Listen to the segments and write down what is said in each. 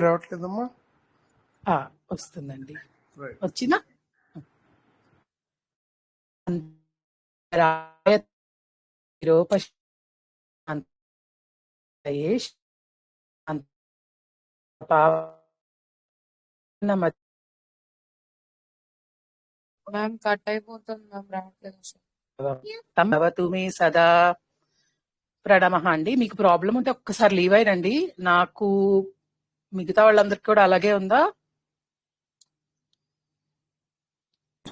రావట్లేదమ్మా. వస్తుందండి. రైట్. వచ్చిందా? Ma'am cut అయిపోతుంది మ్యామ్, రావట్లేదు అసలు. భవతు మే సదా ప్రణమ అండి. మీకు ప్రాబ్లం ఉంటే ఒక్కసారి లీవ్ అయినండి. నాకు మిగతా వాళ్ళందరికీ కూడా అలాగే ఉందా?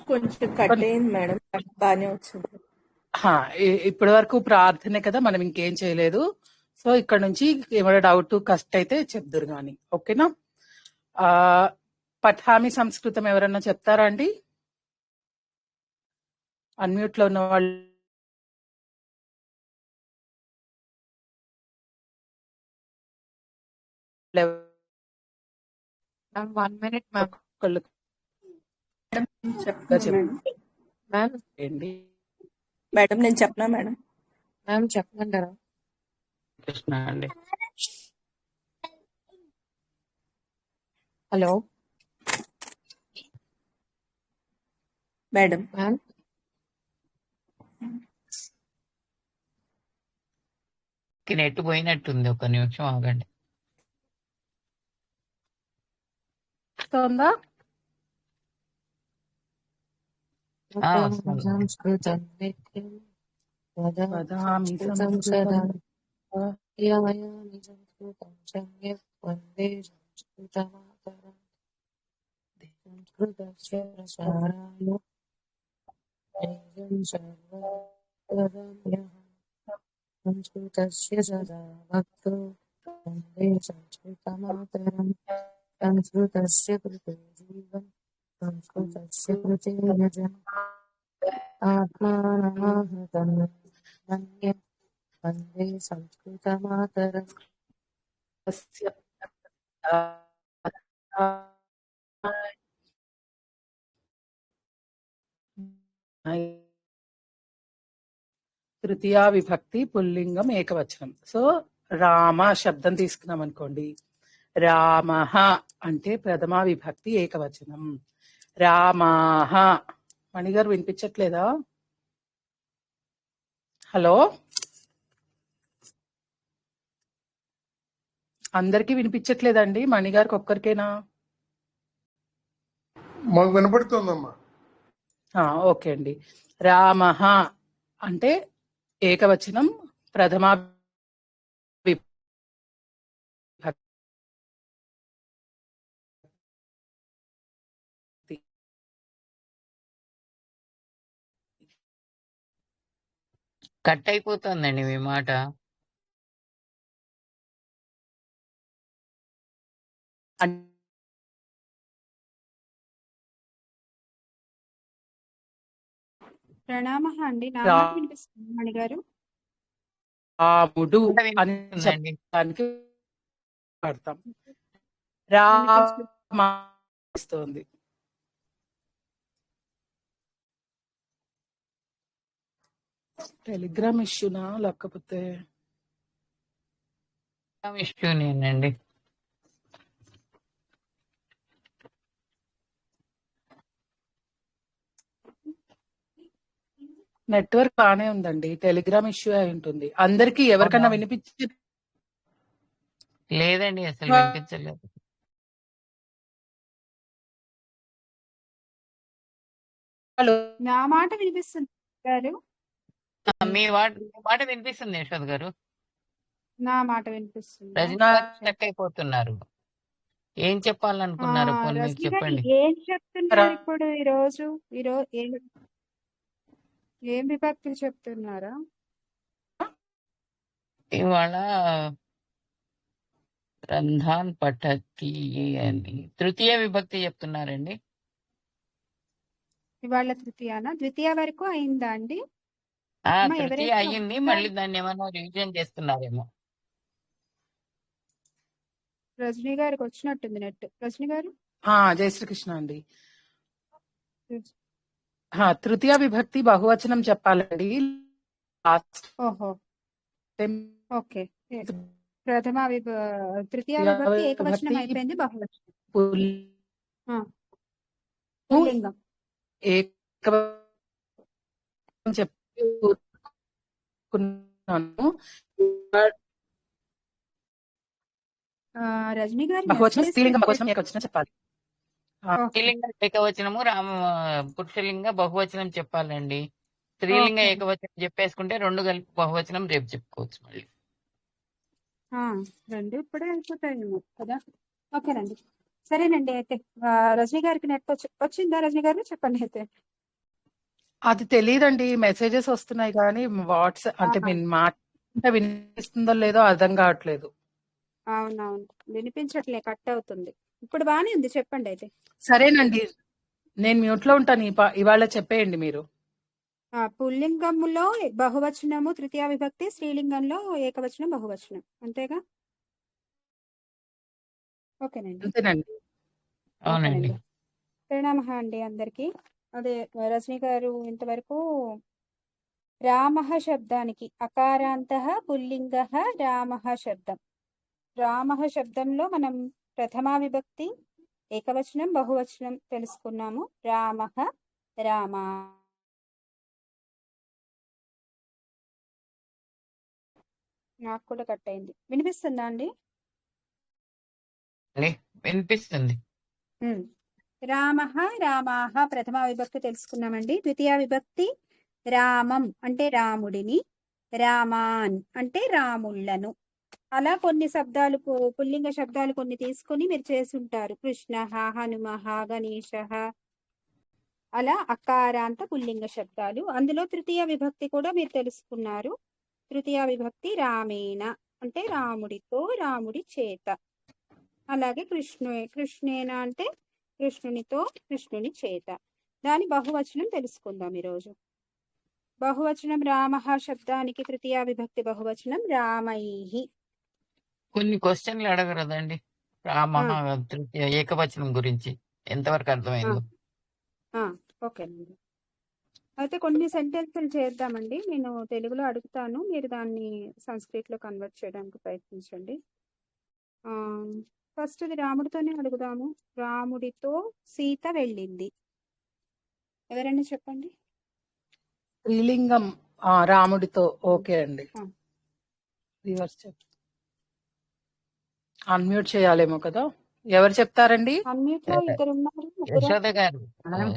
కొంచెం కట్ అయింది మేడం, బాగానే వచ్చింది. ఇప్పటి వరకు ప్రార్థనే కదా, మనం ఇంకేం చేయలేదు. సో ఇక్కడ నుంచి ఏమైనా డౌట్ కష్ట అయితే చెప్దురు గాని, ఓకేనా? పఠామి సంస్కృతం ఎవరన్నా చెప్తారా అండి? అన్మ్యూట్ లో ఉన్న వాళ్ళు. Ma'am 1 minute ma'am. మేడం నేను చెప్పనా మేడం? మ్యామ్ చెప్పమంటారా? కృష్ణ అండి. Hello madam. మ్యామ్ నెట్ పోయినట్టుంది, ఒక నిమిషం ఆగండి. సంస్కృతం నిత్యం వదామి సంస్కృతం యాయామి సంస్కృతం సమ్యక్ వందే సంస్కృతమాతరం సంస్కృతస్య ప్రసారాయ నైవం సర్వం వదామ్యహం సంస్కృతస్య సదా భక్తో వందే సంస్కృతమాతరం సంస్కృతస్య కృతే జీవం సంస్కృతస్య కృతే యజనం ఆత్మానమాహృతం మన్యే వందే సంస్కృతమాతరం. తృతీయా విభక్తి పుల్లింగం ఏకవచనం. సో రామ శబ్దం తీసుకున్నాం అనుకోండి, రామః అంటే ప్రథమా విభక్తి ఏకవచనం. రామాః. మణిగారు వినిపించట్లేదా? హలో, అందరికీ వినిపించట్లేదండి? మణిగారికి ఒక్కరికేనా? మాకు వినపడుతుందమ్మా. ఓకే అండి. రామః అంటే ఏకవచనం, ప్రథమా విభక్తి. కట్ అయిపోతుందండి మీ మాట. ప్రణామః అండి. నా మాట వినిపిస్తుంది మణి గారు? రాముడు అని చెప్పడానికి వాడతాం. రామస్తోంది. టెలిగ్రామ్ ఇష్యూనా లేకపోతే ఇష్యూనేనండి? నెట్వర్క్ బానే ఉందండి, టెలిగ్రామ్ ఇష్యూ అయి ఉంటుంది. అందరికి ఎవరికన్నా వినిపించి లేదండి, అసలు వినిపించలేదు. నా మాట వినిపిస్తుంది గారు? మీ మాట వినిపిస్తుంది యశోద్ గారు. నా మాట వినిపిస్తుంది. స్టక్ అయిపోతున్నారు. ఏం చెప్పాలనుకున్నారు? మీరు చెప్పండి. ఏం చెప్తున్నారు ఇప్పుడు? ఈరోజు ఏం విభక్తులు చెప్తున్నారా? ఇవాళ రంధాన్ పఠతి అని తృతీయ విభక్తి చెప్తున్నారండి. ఇవాళ తృతీయనా? ద్వితీయ వరకు అయిందా అండి? తృతీయ అయ్యింది, మళ్ళీ దాన్ని ఏమన్నా రివిజన్ చేస్తున్నారేమో. రజనీ గారికి వచ్చినట్టుంది నెట్. రజనీ గారు, జై శ్రీకృష్ణ అండి. తృతీయ విభక్తి బహువచనం చెప్పాలండి. ఓహో ఓకే. తృతీయ విభక్తి ఏకవచనం విభక్తి అయిపోయింది, బహువచనం. పుల్లింగం ఆ, పుల్లింగం. ఏకవచనం చెప్పి ఊరుకున్నాను. రజనీ గారు బహువచనం, message స్త్రీలింగం, పెట్టారు. బహువచనం, ఏకవచనం చెప్పాలి. ఓకే. స్త్రీలింగ ఏకవచనము పురుషలింగ బహువచనం చెప్పాలండి. స్త్రీలింగ ఓకే. ఏకవచనం చెప్పేసుకుంటే రెండు కలిపి బహువచనం రేపు చెప్పుకోవచ్చు మళ్ళీ. రెండు ఇప్పుడే అయిపోతాయేమో కదా. ఓకేనండి, సరేనండి. అయితే రజనీ గారికి నెట్ వచ్చిందా? రజనీ గారు చెప్పండి అయితే. అది తెలియదండి, మెసేజెస్ వస్తున్నాయి కానీ వాట్సాప్ అంటే ఆహా. మీరు మాట వినిపిస్తుందో లేదో అర్థం కావట్లేదు. అవునవును, వినిపించట్లే, కట్ అవుతుంది. ఇప్పుడు బానే ఉంది, చెప్పండి అయితే. సరేనండి, నేను మ్యూట్ లో ఉంటాను. ఇవాళ చెప్పేయండి మీరు. పుల్లింగములో బహువచనము తృతీయ విభక్తి, స్త్రీలింగంలో ఏకవచనం బహువచనం, అంతేగా? ఓకేనండి. అంతేనండి. అవునండి. ఓకేనండి. ప్రణామః అండి అందరికి. అదే రజనీ గారు ఇంతవరకు రామః శబ్దానికి అకారాంతః పుల్లింగః రామః శబ్దం. రామః శబ్దంలో మనం ప్రథమా విభక్తి, ఏకవచనం, బహువచనం తెలుసుకున్నాము. రామః, రామా. నాకు కూడా కట్ అయింది. వినిపిస్తుందా అండి? వినిపిస్తుంది. రామః, రామాః ప్రథమా విభక్తి తెలుసుకున్నామండి. ద్వితీయ విభక్తి రామం అంటే రాముడిని, రామాన్ అంటే రాముళ్లను. అలా కొన్ని శబ్దాలు, పుల్లింగ శబ్దాలు కొన్ని తీసుకొని మీరు చేసి ఉంటారు. కృష్ణ, హనుమ, గణేశ, అలా అకారాంత పుల్లింగ శబ్దాలు. అందులో తృతీయ విభక్తి కూడా మీరు తెలుసుకున్నారు. తృతీయ విభక్తి రామేణ అంటే రాముడితో, రాముడి చేత. అలాగే కృష్ణేన అంటే కృష్ణునితో, కృష్ణుని చేత. దాని బహువచనం తెలుసుకుందాం ఈరోజు. బహువచనం రామః శబ్దానికి తృతీయ విభక్తి బహువచనం రామైః. కొన్ని క్వశ్చన్లు అడగరదండి రామ తృతీయ ఏకవచనం గురించి ఎంతవరకు అర్థమైందో. ఓకేనండి. అయితే కొన్ని సెంటెన్సులు చేద్దామండి. నేను తెలుగులో అడుగుతాను, మీరు దాన్ని సంస్కృతిలో కన్వర్ట్ చేయడానికి ప్రయత్నించండి. ఫస్ట్ ఇది రాముడితోనే అడుగుదాము. రాముడితో సీత వెళ్ళింది. ఎవరైనా చెప్పండి. స్త్రీలింగం రాముడితో. ఓకే అండి, రివర్స్ అన్మ్యూట్ చేయాలేమో కదా. ఎవరు చెప్తారండి? అన్మ్యూట్ లో ఇద్దరు ఉన్నారు. యశోద గారు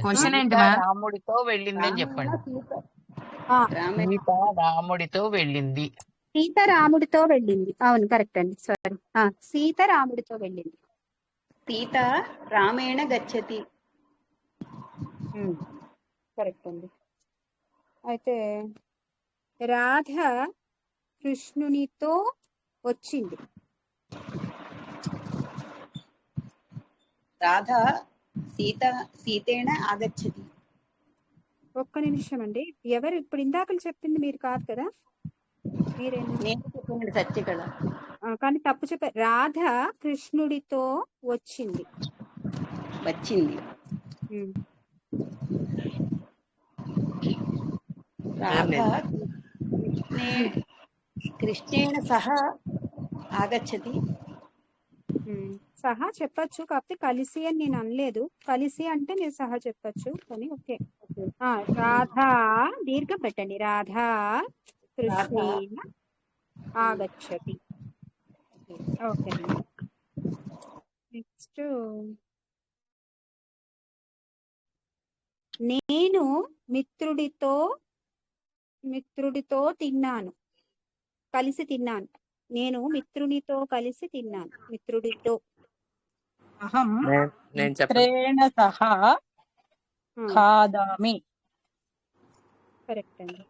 క్వశ్చన్ ఏంటి సీత రాముడితో వెళ్ళిందని చెప్పండి. సీత రాముడితో వెళ్ళింది. సీత రాముడితో వెళ్ళింది. అవును, కరెక్ట్ అండి. సారీ, సీత రాముడితో వెళ్ళింది. సీత రామేణ గచ్చతి. కరెక్ట్ అండి. అయితే రాధ కృష్ణునితో వచ్చింది. రాధ సీతేణ ఆగచ్చతి. ఒక్క నిమిషం అండి. ఎవరు ఇప్పుడు ఇందాకలు చెప్పింది మీరు కాదు కదా? మీరేనా? నేను చెప్పిన సత్యకళ. కానీ తప్పు చెప్పారు. రాధ కృష్ణుడితో వచ్చింది. రాధ కృష్ణేణ సహ ఆగచ్చతి. సహా చెప్పచ్చు, కాకపోతే కలిసి అని నేను అనలేదు. కలిసి అంటే నేను సహా చెప్పచ్చు, కానీ ఓకే. రాధా దీర్ఘం పెట్టండి. రాధా కృష్ణేన ఆగచ్చతి. ఓకే. నెక్స్ట్, నేను మిత్రుడితో తిన్నాను. కలిసి తిన్నాను. నేను మిత్రునితో కలిసి తిన్నాను. మిత్రుడితో. అహం మిత్రేణ సహా ఖాదామి. కరెక్ట్ అండి.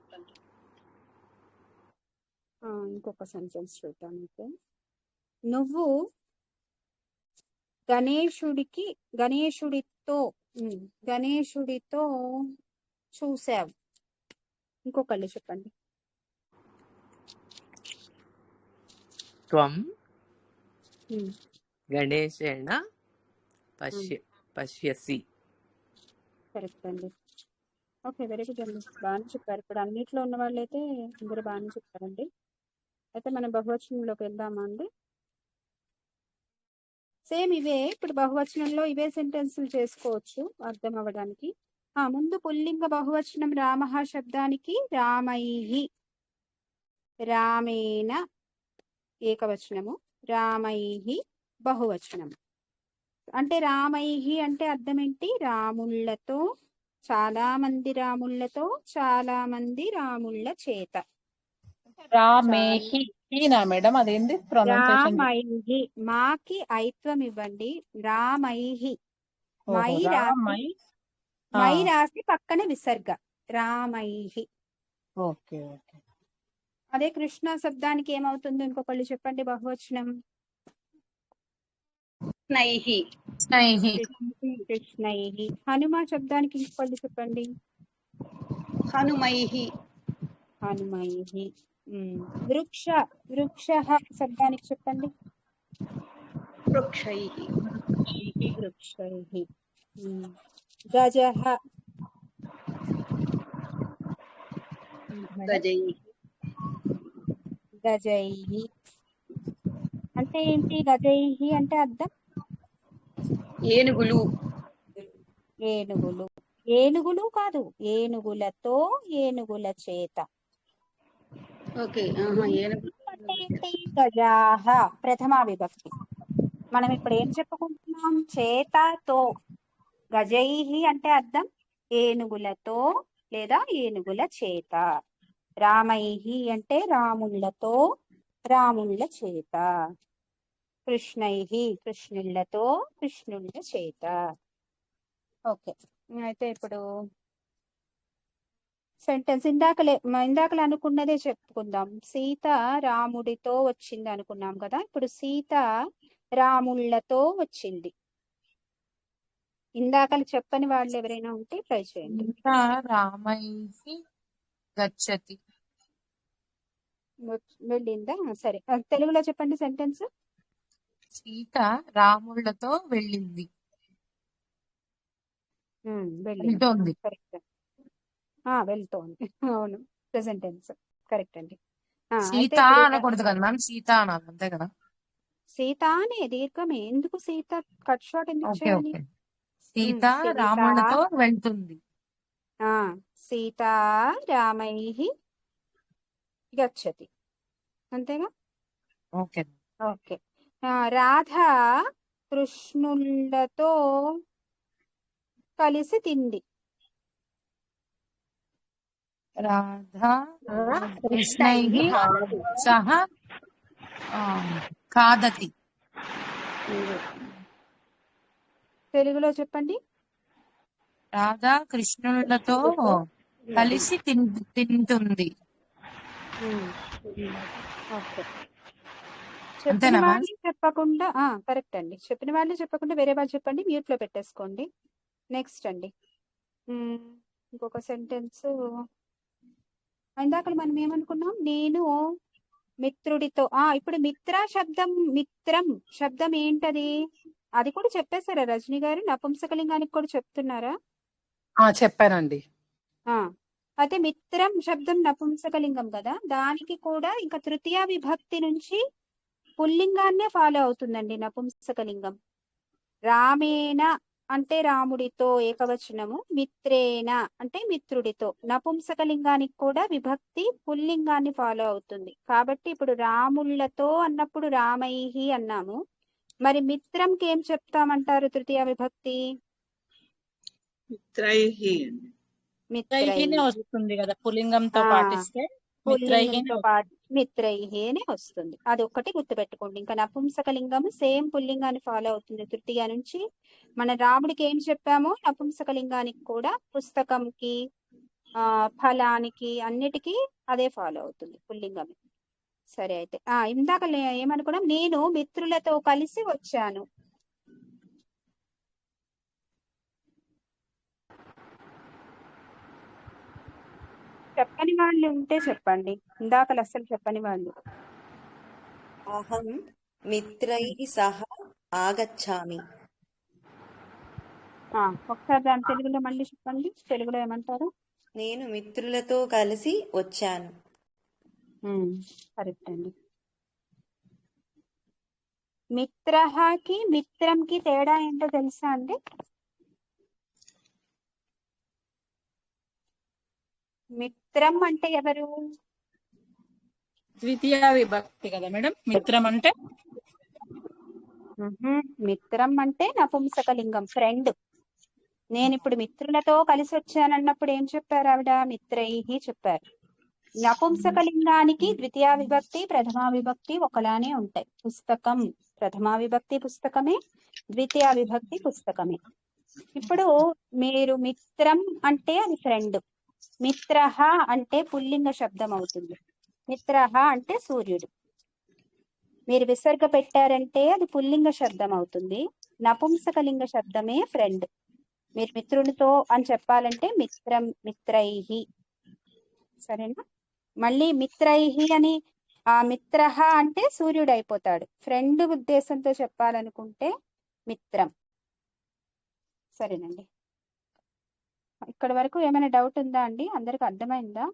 ఇంకొక సెంటెన్స్ చూద్దాం. అయితే నువ్వు గణేశుడితో చూసావు. ఇంకొకళ్ళు చెప్పండి. త్వం గణేశేన పశ్యసి. కరెక్ట్ అండి. ఓకే, వెరీ గుడ్ అండి, బాగానే చెప్పారు. ఇప్పుడు అన్నిట్లో ఉన్న వాళ్ళైతే అందరూ బాగానే చెప్పారండి. అయితే మనం బహువచనంలోకి వెళ్దామా అండి? సేమ్ ఇవే, ఇప్పుడు బహువచనంలో ఇవే సెంటెన్సులు చేసుకోవచ్చు అర్థం అవ్వడానికి. ముందు పుల్లింగ బహువచనం రామః శబ్దానికి రామైః, రామేణ ఏకవచనము, రామైః బహువచనము. అంటే రామైః అంటే అర్థం ఏంటి? రాముళ్ళతో, చాలా మంది రాముళ్ళతో, చాలా మంది రాముళ్ళ చేత. రామేహి ఈనా మేడం అదేంటి ప్రొనౌన్సియేషన్? రామైః, మాకి ఐత్వం ఇవ్వండి. రామైః, మై రాసి, రామై. మై రాసి పక్కన విసర్గ, రామైః. Okay okay. అదే కృష్ణ శబ్దానికి ఏమవుతుందో ఇంకొకళ్ళు చెప్పండి బహువచనం. స్నైహి. స్నైహి. కృష్ణైః. హనుమ శబ్దానికి ఇంకొకళ్ళు చెప్పండి. హనుమైహి. హనుమైః. వృక్షః శబ్దానికి చెప్పండి. వృక్షైహి. వృక్షైః. గజః. గజైహి. గజైః అంటే ఏంటి? గజైః అంటే అర్థం ఏనుగులు. ఏనుగులు. ఏనుగులు కాదు, ఏనుగులతో, ఏనుగుల చేత. ఓకే. ఏనుగులు అంటే ఏంటి? గజాహ ప్రథమా విభక్తి. మనం ఇప్పుడు ఏం చెప్పుకుంటున్నాం? చేతతో. గజైః అంటే అర్థం ఏనుగులతో లేదా ఏనుగుల చేత. రామైః అంటే రాముళ్ళతో, రాముళ్ళ చేత. కృష్ణైః కృష్ణుళ్ళతో, కృష్ణుళ్ళ చేత. ఓకే, అయితే ఇప్పుడు సెంటెన్స్ ఇందాకలే అనుకున్నదే చెప్పుకుందాం. సీత రాముడితో వచ్చింది అనుకున్నాం కదా, ఇప్పుడు సీత రాముళ్ళతో వచ్చింది. ఇందాకలు చెప్పని వాళ్ళు ఎవరైనా ఉంటే ట్రై చేయండి. సీత రామైః గచ్చతి. వెళ్ళిందా? సరే, తెలుగులో చెప్పండి సెంటెన్స్. సీత రాముళ్ళతో వెళ్ళింది. వెళ్తోంది. కరెక్ట్. వెళ్తోంది. అవును, ప్రెసెంట్ టెన్స్. కరెక్ట్ అండి. సీత అనకూడదు కదా మ్యామ్, సీత అనాలి అంతే కదా? సీత అనే దీర్ఘమే. ఎందుకు సీత కట్ షార్ట్ ఎందుకు ఓకే చేయాలి? ఓకే. సీత రాముళ్ళతో వెళ్తుంది. సీత రామైః గచ్చతి, అంతేగా? ఓకే. ఓకే. రాధ కృష్ణుళ్ళతో కలిసి తింది. రాధా కృష్ణైః సహ ఖాదతి. తెలుగులో చెప్పండి. రాధా కృష్ణులతో కలిసి తింటుంది. ఓకే. చెప్పిన వాళ్ళని చెప్పకుండా, కరెక్ట్ అండి. చెప్పిన వాళ్ళని చెప్పకుండా వేరే వాళ్ళు చెప్పండి, మ్యూట్ లో పెట్టేసుకోండి. నెక్స్ట్ అండి, ఇంకొక సెంటెన్స్. ఇందాక మనం ఏమనుకున్నాం? నేను మిత్రుడితో. ఇప్పుడు మిత్రం శబ్దం ఏంటది? అది కూడా చెప్పేశారా రజనీ గారు? నపుంసకలింగానికి కూడా చెప్తున్నారా? చెప్పానండి. అయితే మిత్రం శబ్దం నపుంసకలింగం కదా, దానికి కూడా ఇంకా తృతీయ విభక్తి నుంచి పుల్లింగాన్నే ఫాలో అవుతుందండి నపుంసకలింగం. రామేణ అంటే రాముడితో ఏకవచనము, మిత్రేణ అంటే మిత్రుడితో. నపుంసకలింగానికి కూడా విభక్తి పుల్లింగాన్ని ఫాలో అవుతుంది. కాబట్టి ఇప్పుడు రాముళ్ళతో అన్నప్పుడు రామైః అన్నాము. మరి మిత్రంకి ఏం చెప్తామంటారు తృతీయ విభక్తి? మిత్రైః వస్తుంది కదా పుల్లింగంతో పాటిస్తే. పుల్లింగంతో పాటు మిత్రైఃనే వస్తుంది. అది ఒక్కటి గుర్తుపెట్టుకోండి. ఇంకా నపుంసకలింగము సేమ్ పుల్లింగాన్ని ఫాలో అవుతుంది తృతీయ నుంచి. మన రాముడికి ఏం చెప్పామో నపుంసకలింగానికి కూడా పుస్తకంకి, ఫలానికి, అన్నిటికీ అదే ఫాలో అవుతుంది పుల్లింగమే. సరే, అయితే ఇందాక ఏమనుకున్నాం? నేను మిత్రులతో కలిసి వచ్చాను. చెప్పని వాళ్ళు ఉంటే చెప్పండి. ఇందాకలు అసలు చెప్పని వాళ్ళు. అహం మిత్రైః సహ ఆగచ్చామి. ఒకసారి దాని తెలుగులో మళ్ళీ చెప్పండి. తెలుగులో ఏమంటారు? నేను మిత్రులతో కలిసి వచ్చాను. కరెక్ట్ అండి. మిత్రహకి మిత్రంకి తేడా ఏంటో తెలుసా అండి? మిత్రం అంటే ఎవరు? ద్వితీయ విభక్తి కదా మేడం మిత్రం అంటే. మిత్రం అంటే నపుంసకలింగం, ఫ్రెండ్. నేను ఇప్పుడు మిత్రులతో కలిసి వచ్చానన్నప్పుడు ఏం చెప్పారు ఆవిడ? మిత్రైహి చెప్పారు. నపుంసకలింగానికి ద్వితీయ విభక్తి ప్రథమా విభక్తి ఒకలానే ఉంటాయి. పుస్తకం ప్రథమా విభక్తి పుస్తకమే, ద్వితీయ విభక్తి పుస్తకమే. ఇప్పుడు మీరు మిత్రం అంటే అది ఫ్రెండ్, మిత్రహ అంటే పుల్లింగ శబ్దం అవుతుంది, మిత్రహ అంటే సూర్యుడు. మీరు విసర్గ పెట్టారంటే అది పుల్లింగ శబ్దం అవుతుంది, నపుంసకలింగ శబ్దమే ఫ్రెండ్. మీరు మిత్రునితో అని చెప్పాలంటే మిత్రం, మిత్రైహి. సరేనా? మళ్ళీ మిత్రైహి అని మిత్రహ అంటే సూర్యుడు అయిపోతాడు. ఫ్రెండ్ ఉద్దేశంతో చెప్పాలనుకుంటే మిత్రం. సరేనండి, ఇక్కడ వరకు ఏమైనా డౌట్ ఉందా అండి? అందరికి అర్థమైందా?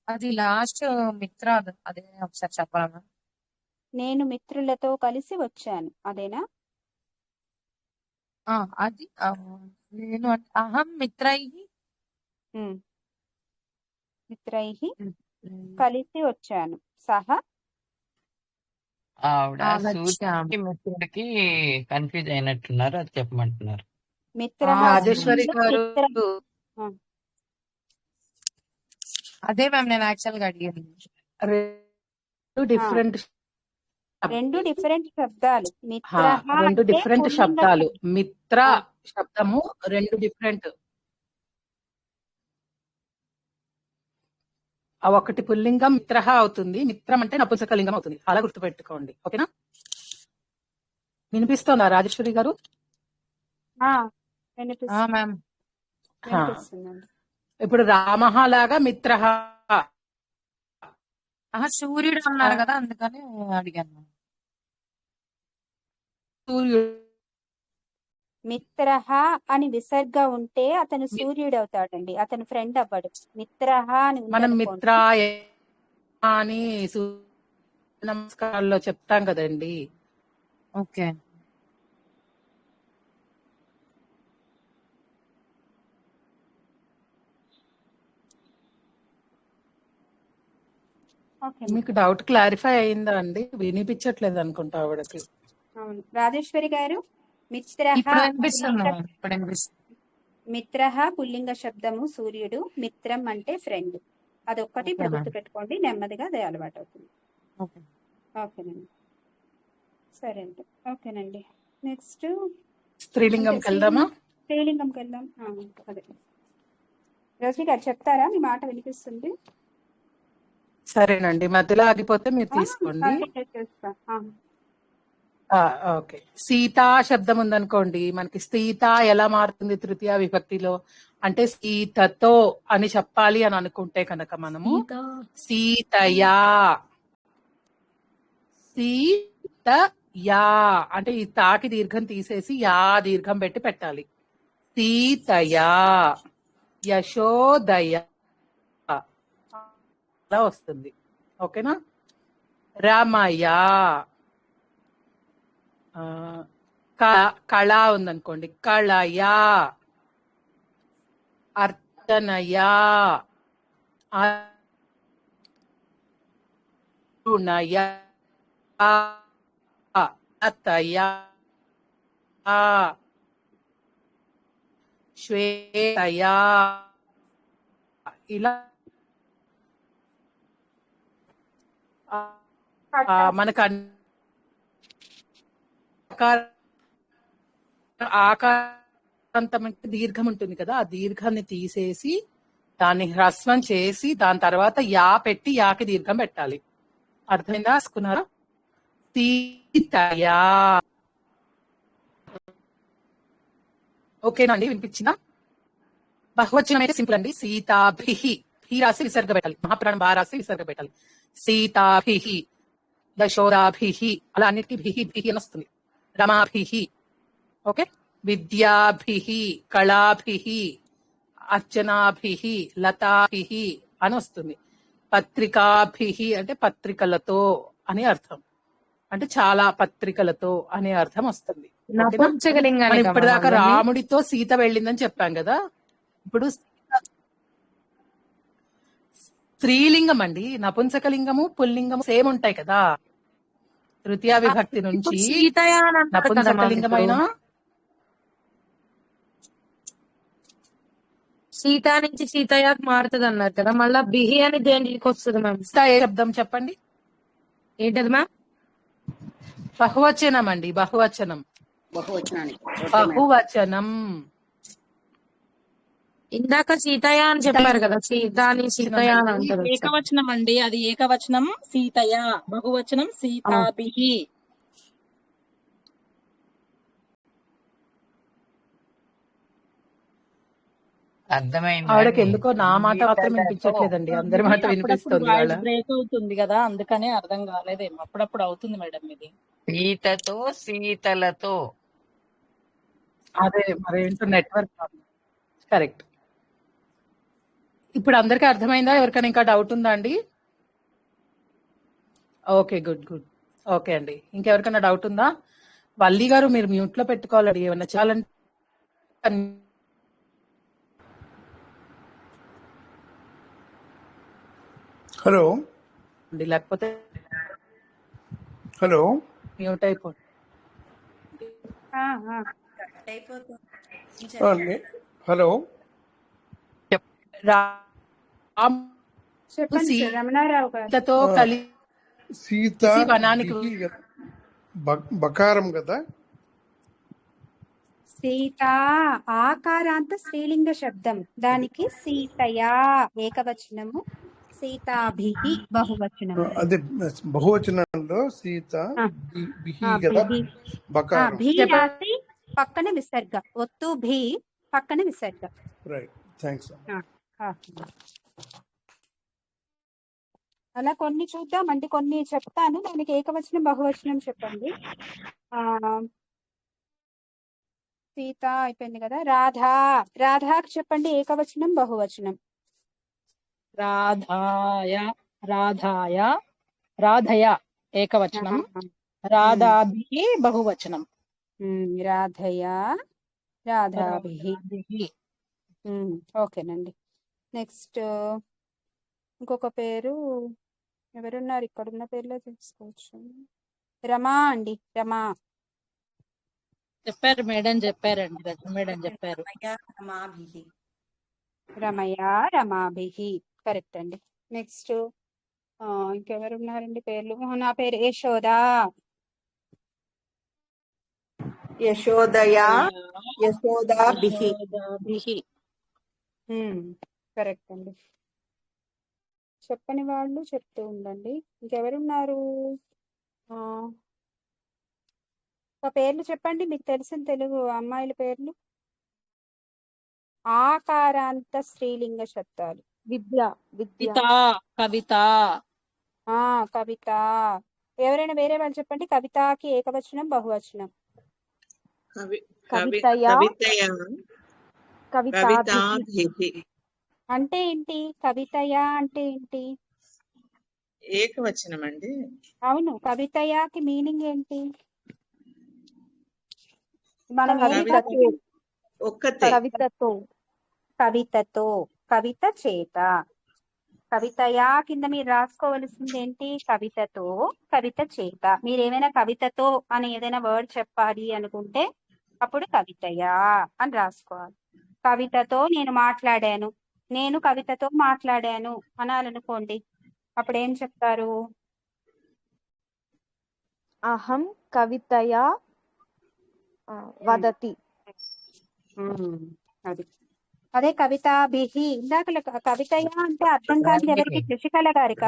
అది లాస్ట్ మిత్ర అదే ఒకసారి చెప్పాలా? నేను మిత్రులతో కలిసి వచ్చాను, అదేనా? అది నేను అహం మిత్రైహి మిత్రైహి కలిసి వచ్చాను. సహ ఆవిడ సూర్యుడికి మిత్రుడికి కన్ఫ్యూజ్ అయినట్టున్నారు, అది చెప్పమంటున్నారు. మిత్రహ రాజేశ్వరి గారు అదే మ్యామ్ నేను యాక్చువల్ గా అడిగాను. రెండు డిఫరెంట్ శబ్దాలు. మిత్రహ రెండు అంటే డిఫరెంట్ పుల్లింగ శబ్దాలు. మిత్ర ఆ, శబ్దము రెండు డిఫరెంట్. ఒకటి పుల్లింగం మిత్రహ అవుతుంది, మిత్రం అంటే నపుంసకలింగం అవుతుంది. అలా గుర్తుపెట్టుకోండి. ఓకేనా? వినిపిస్తోందా రాజేశ్వరి గారు? మ్యామ్ వినిపిస్తుందండి. ఇప్పుడు రామహ లాగా మిత్రహ. సూర్యుడు అన్నారు కదా అందుకని అడిగాను. సూర్యుడు మిత్రహ అని విసర్గ ఉంటే అతను సూర్యుడు అవుతాడండి, అతను ఫ్రెండ్ అవ్వడు. మిత్రహ అని మనం ఉందనుకోండి, మిత్రాయ అని నమస్కారాల్లో చెప్తాం కదండి. ఓకే. మీకు డౌట్ క్లారిఫై అయిందా అండి? వినిపించట్లేదు అనుకుంటా ఆవిడకి. అవును రాజేశ్వరి గారు. మిత్రహ ఇప్పుడు వినిపిస్తుంది. మిత్రహ పుల్లింగ శబ్దము సూర్యుడు, మిత్రం అంటే ఫ్రెండ్. అదొక్కటి ఇప్పుడు గుర్తుపెట్టుకోండి, నెమ్మదిగా అది అలవాటు అవుతుంది. ఓకేనండి, సరే అండి. ఓకేనండి, నెక్స్ట్ స్త్రీలింగంకి వెళ్దామా? స్త్రీలింగంకి వెళ్దాం. అదే రజనీ గారు చెప్తారా? మీ మాట వినిపిస్తుంది. సరేనండి, మధ్యలో ఆగిపోతే మీరు తీసుకోండి. ఓకే. సీతా శబ్దం ఉందనుకోండి, మనకి సీత ఎలా మారుతుంది తృతీయ విభక్తిలో అంటే సీతతో అని చెప్పాలి అని అనుకుంటే కనుక మనము సీతయా, సీతయా అంటే ఈ తాకి దీర్ఘం తీసేసి యా దీర్ఘం పెట్టి పెట్టాలి. సీతయా, యశోదయ అలా వస్తుంది. ఓకేనా? రమయా, కళ ఉందనుకోండి, కళయా, అర్చనయా, అరుణయా, అతయా, శ్వేతయా, ఇలా మనకు ఆకారాంతం దీర్ఘం ఉంటుంది కదా, ఆ దీర్ఘాన్ని తీసేసి దాన్ని హ్రస్వం చేసి దాని తర్వాత యా పెట్టి యాకి దీర్ఘం పెట్టాలి. అర్థమైందా? రాసుకున్నారా? సీతయా. ఓకేనా అండి? వినిపించిందా? బహువచనం అయితే సింపుల్ అండి. సీతాభిహి, భీ రాసి విసర్గ పెట్టాలి. మహాప్రాణం బా రాసి విసర్గ పెట్టాలి. సీతాభిహి, యశోదాభిహి, అలా అన్నిటికీ భిహి భిహి అని వస్తుంది. రమాభిహి. ఓకే. విద్యాభిహి, కళాభిహి, అర్చనాభిహి, లతాభిహి అని వస్తుంది. పత్రికాభిహి అంటే పత్రికలతో అని అర్థం. అంటే చాలా పత్రికలతో అనే అర్థం వస్తుంది. ఓకేనా? మనం నపుంసకలింగానికి ఇప్పటిదాకా మళ్ళీ రాముడితో సీత వెళ్ళిందని చెప్పాం కదా. ఇప్పుడు స్త్రీలింగం అండి. నపుంసకలింగము పుల్లింగము సేమ్ ఉంటాయి కదా. తృతీయ విభక్తి ఇప్పుడు నుంచి సీతయ్య అని అన్నారు కదా మ్యామ్. ఇప్పుడు నపుంసకలింగమైన సీత నుంచి సీతయ్యకు మారుతుంది అన్నారు కదా, మళ్ళా బిహి అని దేనికి వస్తుంది మ్యామ్? ఏ శబ్దం చెప్పండి. ఏంటది మ్యామ్? బహువచనం అండి. బహువచనం. బహువచనానికి. Okay madam. బహువచనం. ఇందాక సీతయ్య అని చెప్పారు కదా, దాని సీతయ్య అని అంటారు ఒకసారి. ఏకవచనం అండి, అది ఏకవచనం సీతయ, బహువచనం సీతాభిహి. అర్థమైందా ఆవిడకి అండి? ఎందుకో నా మాట మాత్రం సీతలతో వినిపించట్లేదండి, అందరి మాట అప్పుడప్పుడు వినిపిస్తుంది వాయిస్ ఇవాళ. బ్రేక్ అవుతుంది కదా, అందుకనే అర్థం కాలేదేమో. అప్పుడప్పుడు అవుతుంది మేడం ఇది. సీతతో సీతలతో. అదే మరేంటో నెట్వర్క్. కరెక్ట్. ఇప్పుడు అందరికీ అర్థమైందా? ఎవరికైనా ఇంకా డౌట్ ఉందా అండి? Okay, good good. ఓకే అండి, ఇంకెవరికైనా డౌట్ ఉందా? వల్లి గారు మీరు మ్యూట్ లో పెట్టుకోవాలండి ఏమన్నా చేయాలంటే. హలో లేకపోతే హలో మ్యూట్ అయిపోతుంది. అయిపోతుంది. హలో చెప్పండి సార్ రమణారావు గారు. సీతతో కలిసి సీత వనానికి బిహి కదా. బకారం కదా. సీత ఆకారాంత స్త్రీలింగ శబ్దం, దానికి సీతయ ఏకవచనము, సీతాభిహి బహువచనము. అదే బహువచనంలో సీత ఆ, బిహి ఆ, కదా. భి బకారం. భి రాసి పక్కన విసర్గ, ఒత్తు భి పక్కన విసర్గ. Right, thanks. అలా కొన్ని చూద్దామండి, కొన్ని చెప్తాను. దానికి ఏకవచనం బహువచనం చెప్పండి. ఆ సీత అయిపోయింది కదా. రాధా, రాధాకి చెప్పండి ఏకవచనం బహువచనం. రాధాయ, రాధాయ, రాధయ ఏకవచనం, ఉమ్, రాధాభిహి బహువచనం. రాధయ, రాధాభిహి. రాధాభిహి. ఓకేనండి. నెక్స్ట్ ఇంకొక పేరు ఎవరున్నారు? ఇక్కడ ఉన్న పేర్లో తీసుకోవచ్చు. రమా అండి, రమా. చెప్పారు మేడం, చెప్పారండి, రజని మేడం చెప్పారు. రమాభిః. రమయ, రమాభిహి. కరెక్ట్ అండి. నెక్స్ట్ ఇంకెవరున్నారండి పేర్లు? నా పేరు యశోదా. యశోదయా, యశోదాభిః. యశోదాభిహి. కరెక్ట్ అండి. చెప్పని వాళ్ళు చెప్తూ ఉండండి. ఇంకెవరున్నారు? ఒక పేర్లు చెప్పండి, మీకు తెలిసిన తెలుగు అమ్మాయిల పేర్లు. ఆకారాంత స్త్రీలింగ శబ్దాలు. విద్య, విద్య, కవిత, కవిత. ఎవరైనా వేరే వాళ్ళు చెప్పండి. కవితకి ఏకవచనం బహువచనం. కవితయ, కవితాభిహి. అంటే ఏంటి? కవితయ అంటే ఏంటి? ఏకవచనం అండి. అవును, కవితయాకి మీనింగ్ ఏంటి? మనం కవితతో, కవితతో, కవిత చేత. కవితయా కింద మీరు రాసుకోవలసింది ఏంటి? కవితతో, కవిత చేత. మీరు ఏమైనా కవితతో అని ఏదైనా వర్డ్ చెప్పాలి అనుకుంటే అప్పుడు కవితయా అని రాసుకోవాలి. కవితతో నేను మాట్లాడాను, నేను కవితతో మాట్లాడాను అనాలనుకోండి, అప్పుడు ఏం చెప్తారు? అహం కవితయా వదతి. అది అదే కవితాభిహి. ఇందాక కవితయ అంటే అర్థం కాదు ఎవరికి? శశికళ గారికా?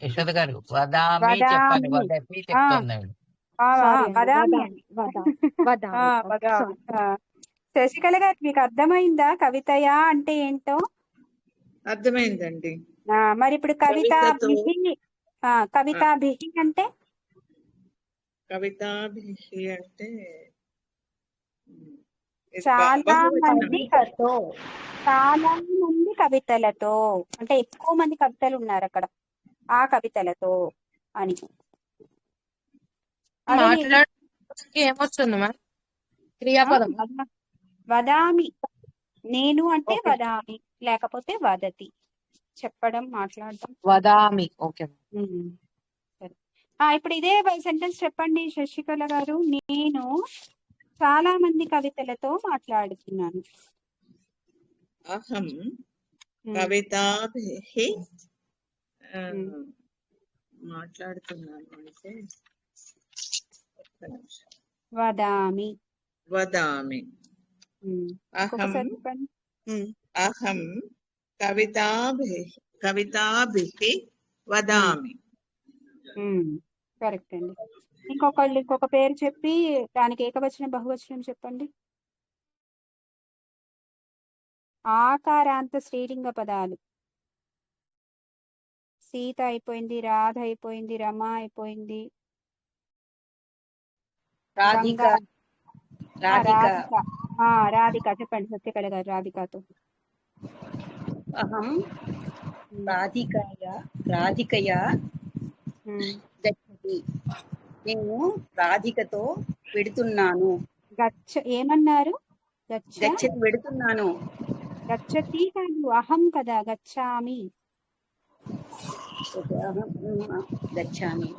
యశోద గారు వదామి చెప్పండి, వదతి చెప్తుంది ఆవిడ. శశికళ గారు మీకు అర్థమైందా కవితయ అంటే ఏంటో? అర్థమైందండి. మరి ఇప్పుడు కవితాభిహి, కవితాభిహి అంటే? కవితాభిహి అంటే చాలా మంది కవితలతో, అంటే ఎక్కువ మంది కవితలు ఉన్నారు అక్కడ, ఆ కవితలతో అని. అదే మాట్లాడడానికి ఏమొస్తుంది మ్యామ్? క్రియాపదం. వదామి. నేను అంటే ఓకే. వదామి, లేకపోతే వదతి. చెప్పడం, మాట్లాడడం. వదామి. ఓకే. ఉమ్. సరే. ఇప్పుడు ఇదే సెంటెన్స్ చెప్పండి శశికళ గారు. నేను చాలా మంది కవితలతో మాట్లాడుతున్నాను. అహం ఉమ్. కవితాభిః ఉమ్. మాట్లాడుతున్నాను అంటే ఒక్క నిమిషం. వదామి. వదామి. ఉమ్. అహం ఇంకొకసారి చెప్పండి. ఉమ్. అహం కవితాభిః వదామి. కరెక్ట్ అండి. ఇంకొక పేరు చెప్పి దానికి ఏకవచనం బహువచనం చెప్పండి. ఆకారాంత స్త్రీలింగ పదాలు. సీత అయిపోయింది, రాధ అయిపోయింది, రమ అయిపోయింది, రాధిక గంగా. రాధిక రాధిక. రాధిక చెప్పండి సత్యకళ గారు. రాధికతో. అహం ఉమ్. రాధికయా ఉమ్. గచ్చతి. నేను రాధికతో వెడుతున్నాను. ఏమన్నారు? గచ్చతి వెడుతున్నాను. గచ్చతి కాదు, అహం కదా. గచ్చామి. ఓకే, అహం గచ్చామి.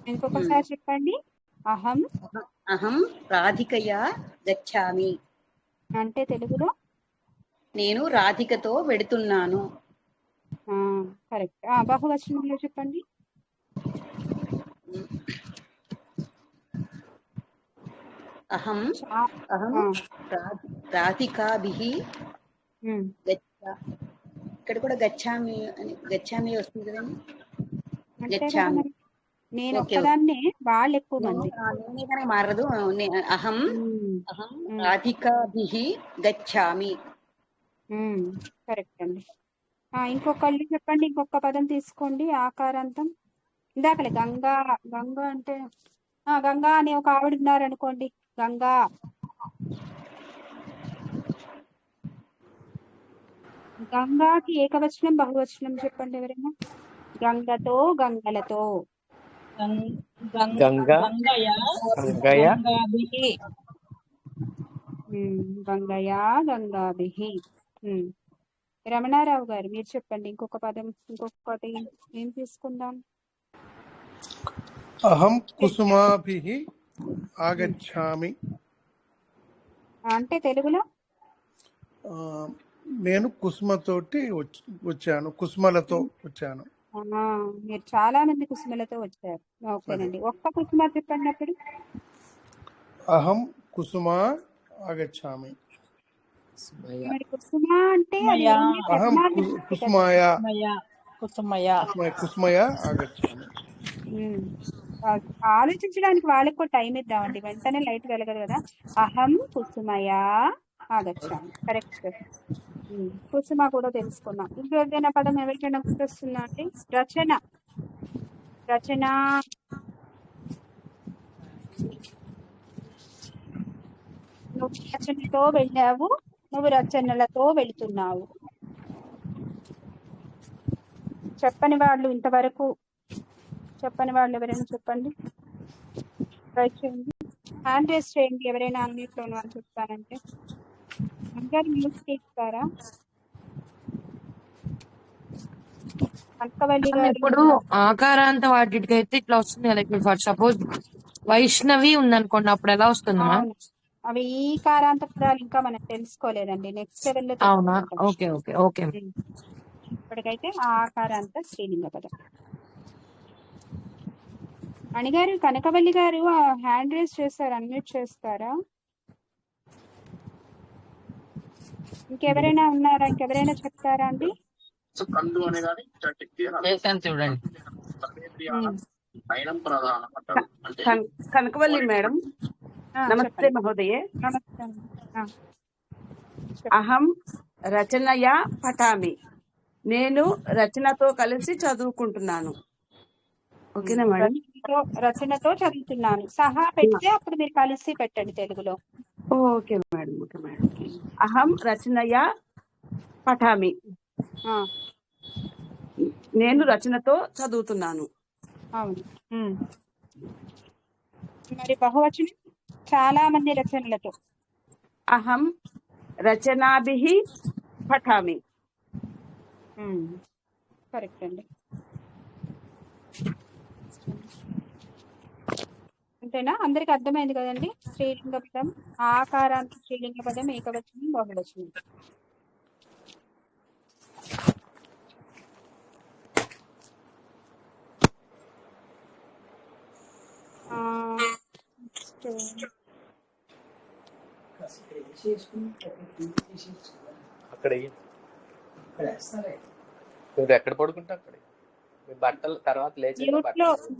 ఇంకొకసారి చెప్పండి. అహం రాధికయా గచ్చామి అంటే తెలుగులో నేను రాధికతో వెడుతున్నాను. కరెక్ట్. బహువచనంలో చెప్పండి. అహం రాధికాభిః ఇక్కడ కూడా గచ్చామి అని గచ్చామి వస్తుంది కదండి. గచ్చామి. నేను ఒక్కదాన్నే, వాళ్ళు ఎక్కువ మంది. నేనే కానీ మారదు. అహం రాధికాభిః గచ్చామి. కరెక్ట్ అండి. ఇంకొకళ్ళు చెప్పండి. ఇంకొక పదం తీసుకోండి. ఆకారాంతం. ఇందాకలే గంగా. గంగా అంటే గంగా అని ఒక ఆవిడ ఉన్నారనుకోండి. గంగా. గంగాకి ఏకవచనం బహువచనం చెప్పండి ఎవరైనా. గంగతో, గంగలతో. గంగయా గంగాభిః. రమణారావు గారు మీరు చెప్పండి. ఇంకొక పదం, ఇంకొకటి ఏం తీసుకుందాం. అహం కుసుమాభిః ఆగచ్చామి. అంటే తెలుగులో నేను కుసుమతోటి వచ్చాను, కుసుమలతో వచ్చాను. మీరు చాలా మంది కుసుమలతో వచ్చారు. ఓకేనండి. ఒక్క కుసుమ చెప్పండి అప్పుడు. అహం కుసుమా ఆగచ్చామి. మరి కుసుమ అంటే అహం కుసుమాయా ఆగచ్చామి. ఆలోచించడానికి వాళ్ళకి కూడా టైం ఇద్దామండి. వెంటనే లైట్ వెలగదు కదా. అహం కుసుమయా ఆగచ్చామి. కరెక్ట్. కుసుమ కూడా తెలుసుకున్నాం. ఇంకేదైనా పదం ఎవరికైనా గుర్తొస్తుందా అండి? రచన. రచన. నువ్వు రచనతో వెళ్ళావు, నువ్వు రచనలతో వెళుతున్నావు. చెప్పని వాళ్ళు ఇంతవరకు చెప్పని వాళ్ళు ఎవరైనా చెప్పండి. ట్రై చేయండి. హ్యాండ్ రేస్ చేయండి ఎవరైనా అన్నిట్లో వాళ్ళు చెప్తానంటే. అందరు మ్యూజిక్ ఇస్తారా? ఇప్పుడు ఆకారాంత వాటికైతే ఇట్లా వస్తుంది కదా. ఇప్పుడు ఫర్ సపోజ్ వైష్ణవి ఉందనుకోండి, అప్పుడు ఎలా వస్తుందమ్మా? అవి ఈ కారాంత పదాలు ఇంకా మనం తెలుసుకోలేదండి. నెక్స్ట్ లెవెల్లో. అవునా? Okay okay okay. ఇప్పటికైతే ఆకారాంత స్త్రీలింగ పదం. అణిగారు, కనకవల్లి గారు హ్యాండ్ రేస్ చేస్తారు. అన్మ్యూట్ చేస్తారా? ఇంకెవరైనా ఉన్నారా? ఇంకెవరైనా చెప్తారా అండి? చూడండి. కనకవల్లి మేడం. నమస్తే మహోదయే. నమస్తే. అహం రచనయా పఠామి. నేను రచనతో కలిసి చదువుకుంటున్నాను. ఓకేనా మేడం? రచనతో చదువుతున్నాను. సహా పెడితే అప్పుడు మీరు కలిసి పెట్టండి తెలుగులో. Okay madam. Okay madam. అహం రచనయా పఠామి. నేను రచనతో చదువుతున్నాను. అవును. మరి బహువచనం చాలా మంది రచనలతో. అహం రచనాభిః పఠామి. కరెక్ట్ అండి. అంతేనా? అందరికి అర్థమైంది కదండి? స్త్రీలింగ పదం, ఆకారాంత స్త్రీలింగ పదం, ఏకవచనం, బహువచనం. అక్కడ మీరు ఎక్కడ పడుకుంటే అక్కడ మీ బట్టలు తర్వాత లేచి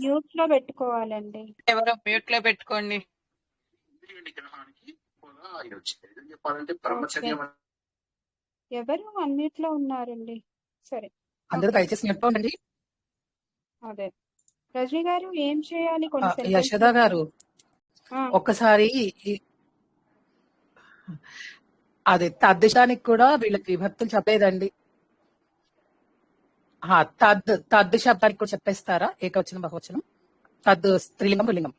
మ్యూట్ లో పెట్టుకోవాలండి. ఎవరో మ్యూట్ లో పెట్టుకోండి. ఎవరు అన్మ్యూట్ లో ఉన్నారండి? సరే, అందరూ దయచేసి మ్యూట్ లో ఉండండి. అదే రజనీ గారు ఏం చేయాలి? కొన్ని యశోద గారు ఒక్కసారి అదే తద్దేశానికి కూడా వీళ్ళకి విభక్తులు చెప్పలేదండి. తద్ శబ్దానికి కూడా చెప్పేస్తారా? ఏకవచనం, బహువచనం, తద్ స్త్రీలింగం, పుల్లింగం.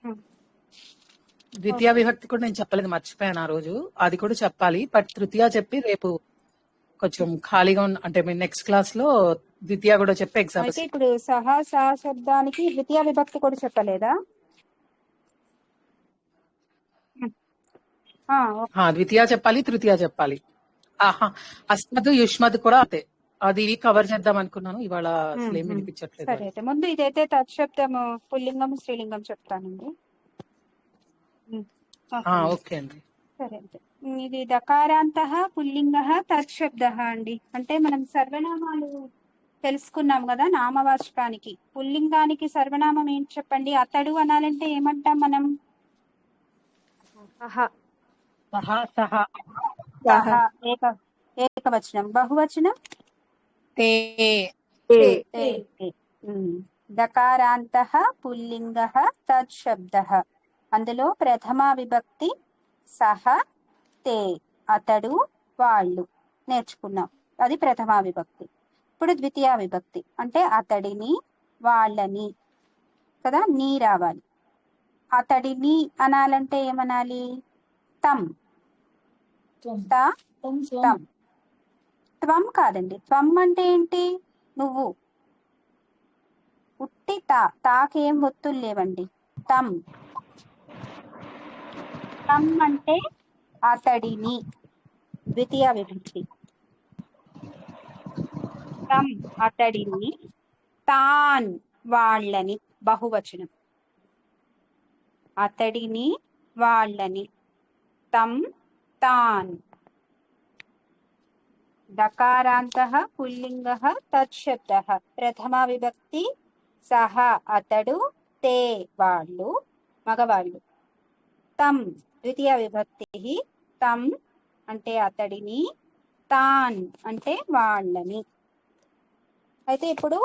ద్వితీయ విభక్తి కూడా నేను చెప్పలేదు, మర్చిపోయాను ఆ రోజు. అది కూడా చెప్పాలి. బట్ తృతీయ చెప్పి రేపు కొంచెం ఖాళీగా అంటే నెక్స్ట్ క్లాస్ లో ద్వితీయ కూడా చెప్పి ఎగ్జామ్. అయితే ఇప్పుడు సహా శబ్దానికి ద్వితీయ విభక్తి కూడా చెప్పలేదా? ద్వితీయ చెప్పాలి, తృతీయ చెప్పాలి. అస్మద్, యుష్మద్ కూడా అంతే. అది కవర్ చేద్దాం అనుకున్నాను, ఇవాళ అసలు ఏం వినిపించట్లేదు. సరే, అయితే ముందు ఇదైతే తత్శబ్దము పుల్లింగం, స్త్రీలింగం చెప్తానండి. ఓకే అండి. సరే, అయితే ఇది దకారాంత పుల్లింగ తత్శబ్ద అండి. అంటే మనం సర్వనామాలు తెలుసుకున్నాం కదా. నామవాచకానికి పుల్లింగానికి సర్వనామం ఏంటి చెప్పండి? అతడు అనాలంటే ఏమంటాం మనం? ఏకవచనం. బహువచనం దకారాంత పుల్లింగ తత్శబ్ద. అందులో ప్రథమా విభక్తి సహ, తే, అతడు, వాళ్ళు నేర్చుకున్నాం. అది ప్రథమా విభక్తి. ఇప్పుడు ద్వితీయ విభక్తి అంటే అతడిని, వాళ్ళని కదా, నీ రావాలి. అతడిని అనాలంటే ఏమనాలి? తం. త్వం కాదండి. త్వం అంటే ఏంటి? నువ్వు. ఉట్టి తాకేం ఒత్తులు లేవండి. తం. తం అంటే అతడిని, ద్వితీయ విభక్తి. తం అతడిని, తాన్ వాళ్ళని, బహువచనం. అతడిని, వాళ్ళని, తం, తాన్. దకారాంత పుల్లింగ తత్శబ్ద. ప్రథమా విభక్తి సహ, అతడు, తే, వాళ్ళు, మగవాళ్ళు. తం ద్వితీయ విభక్తి. తం అంటే అతడిని, తాన్ అంటే వాళ్ళని. అయితే ఇప్పుడు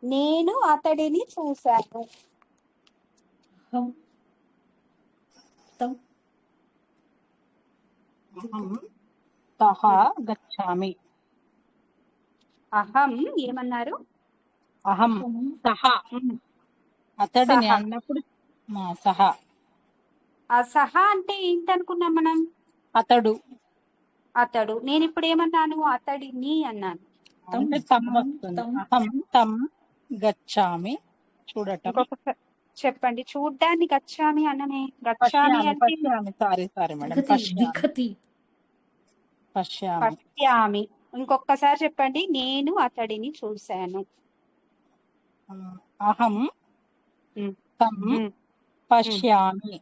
నేను అతడిని చూశాను. గచ్చామి. అహం ఏమన్నారు? అహం సహ. అతడిని అన్నప్పుడు సహ. ఆ సహ అంటే ఏంటనుకున్నాం మనం? అతడు. అతడు. నేను ఇప్పుడు ఏమన్నాను? అతడిని అన్నాను. అహం తం గచ్చామి. చూడటం. చెప్పండి. చూడ్డాన్ని గచ్చామి అననే. గచ్చామి అంటే సారీ మేడం. పశ్యామి. ఇంకొకసారి చెప్పండి. నేను అతడిని చూశాను. అహం తం పశ్యామి.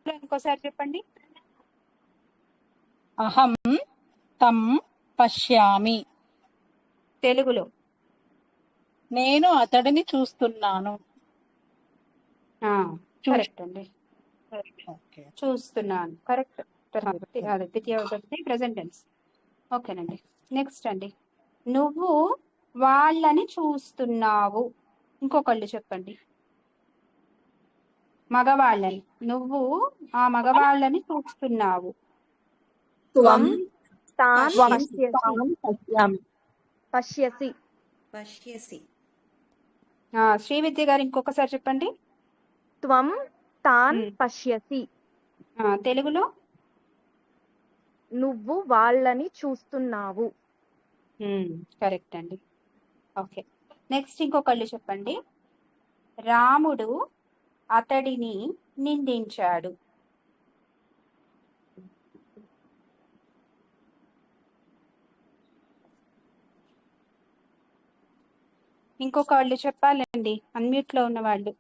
ఇంకోసారి చెప్పండి. అహం తం పశ్యామి. తెలుగులో నేను అతడిని చూస్తున్నాను. కరెక్ట్ అండి. చూస్తున్నాను కరెక్ట్. ద్వితీయ విభక్తి ప్రెజెంట్ టెన్స్. ఓకేనండి. నెక్స్ట్ అండి, నువ్వు వాళ్ళని చూస్తున్నావు. ఇంకొకళ్ళు చెప్పండి. మగవాళ్ళని. నువ్వు ఆ మగవాళ్ళని చూస్తున్నావు. పశ్యసి. శ్రీవిద్య గారు ఇంకొకసారి చెప్పండి. త్వం తాన్ ఉమ్. పశ్యసి. తెలుగులో నువ్వు వాళ్ళని చూస్తున్నావు. కరెక్ట్ అండి. ఓకే, నెక్స్ట్ ఇంకొకళ్ళు చెప్పండి. రాముడు అతడిని నిందించాడు. ఇంకొక వాళ్ళు చెప్పాలండి, అన్మ్యూట్ లో ఉన్న వాళ్ళు.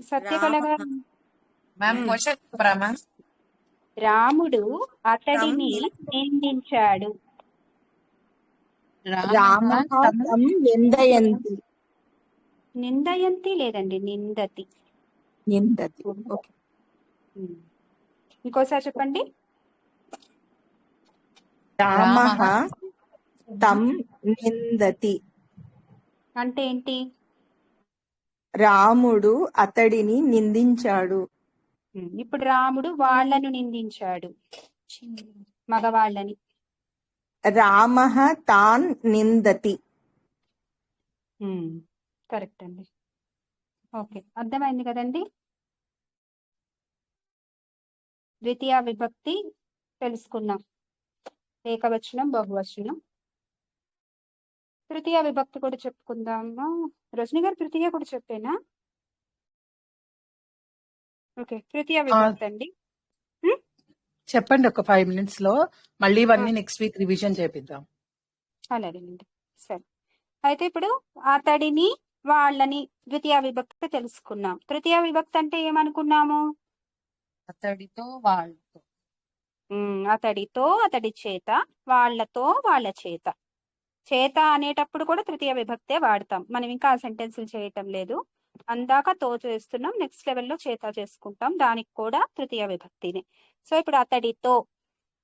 సత్యకళ గారు. రాముడు అతడిని నిందించాడు. నిందయంతి లేదండి, నిందతి. ఇంకోసారి చెప్పండి. రామః తం నిందతి. అంటే ఏంటి? రాముడు అతడిని నిందించాడు. ఇప్పుడు రాముడు వాళ్ళను నిందించాడు, మగవాళ్ళని. రామః తాన్ నిందతి. కరెక్ట్ అండి. ఓకే, అర్థమైంది కదండి. ద్వితీయ విభక్తి తెలుసుకున్నాం, ఏకవచనం, బహువచనం. తృతీయ విభక్తి కూడా చెప్పుకుందామా? రజని గారు తృతీయ కూడా చెప్పేనా? ఓకే, తృతీయ విభక్తి అండి. చెప్పండి ఒక 5 minutes లో, మళ్ళీ ఇవన్నీ నెక్స్ట్ వీక్ రివిజన్ చేపిద్దాం. అలాగేనండి, సరే. అయితే ఇప్పుడు అతడిని వాళ్ళని ద్వితీయ విభక్తి తెలుసుకున్నాం. తృతీయ విభక్తి అంటే ఏమనుకున్నాము? అతడితో వాళ్ళతో. అతడితో, అతడి చేత, వాళ్ళతో, వాళ్ళ చేత. చేత అనేటప్పుడు కూడా తృతీయ విభక్తే వాడతాం. మనం ఇంకా ఆ సెంటెన్సులు చేయటం లేదు, అందాక తో చేస్తున్నాం. నెక్స్ట్ లెవెల్లో చేత చేసుకుంటాం, దానికి కూడా తృతీయ విభక్తిని. సో ఇప్పుడు అతడితో,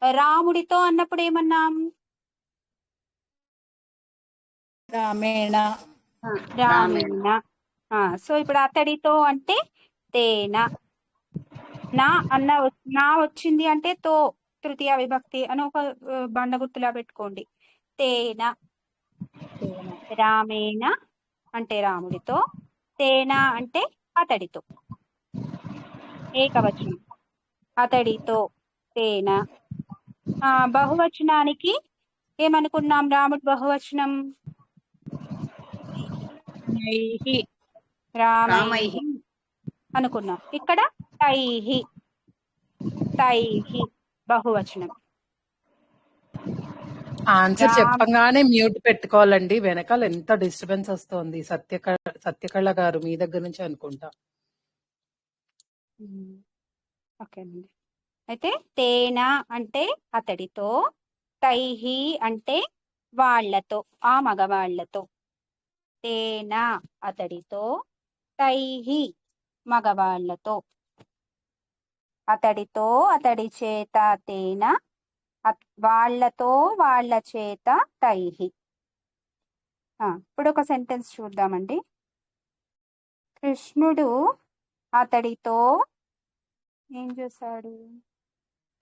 రాముడితో అన్నప్పుడు ఏమన్నాం? రామేణ. రామేణ. సో ఇప్పుడు అతడితో అంటే తేన. నా అన్న నా వచ్చింది అంటే తో తృతీయ విభక్తి అని ఒక బండ గుర్తులా పెట్టుకోండి. తేన. రామేణ అంటే రాముడితో, తేన అంటే అతడితో. ఏకవచనం అతడితో, తేన. బహువచనానికి ఏమనుకున్నాం? రాముడి బహువచనం రామైహి అనుకున్నాం. ఇక్కడ తైహి, తైహి బహువచనం. ఆన్సర్ చెప్పగానే మ్యూట్ పెట్టుకోవాలండి, వెనకాల ఎంత డిస్టర్బెన్స్ వస్తుంది. సత్యకళ గారు మీ దగ్గర నుంచి అనుకుంటా. ఓకేనండి. అయితే తేన అంటే అతడితో, తైహి అంటే వాళ్ళతో, ఆ మగవాళ్లతో. తేన అతడితో, తైహి మగవాళ్లతో. అతడితో, అతడి చేత తేన, వాళ్ళతో, వాళ్ళ చేత తైహి. ఇప్పుడు ఒక సెంటెన్స్ చూద్దామండి. కృష్ణుడు అతడితో ఏం చేశాడు?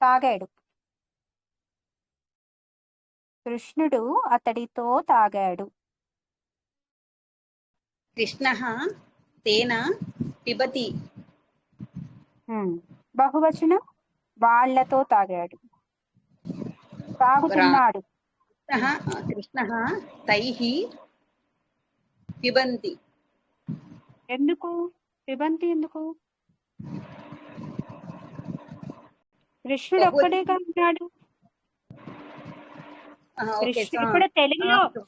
తాగాడు. కృష్ణుడు అతడితో తాగాడు. కృష్ణః తేన పిబతి. బహువచనం వాళ్ళతో తాగాడు, తాగుతున్నాడు. కృష్ణః తైః పిబంతి. ఎందుకు పిబంతి? ఎందుకు? కృష్ణుడు ఒక్కడేగా ఉన్నాడు. ఇప్పుడు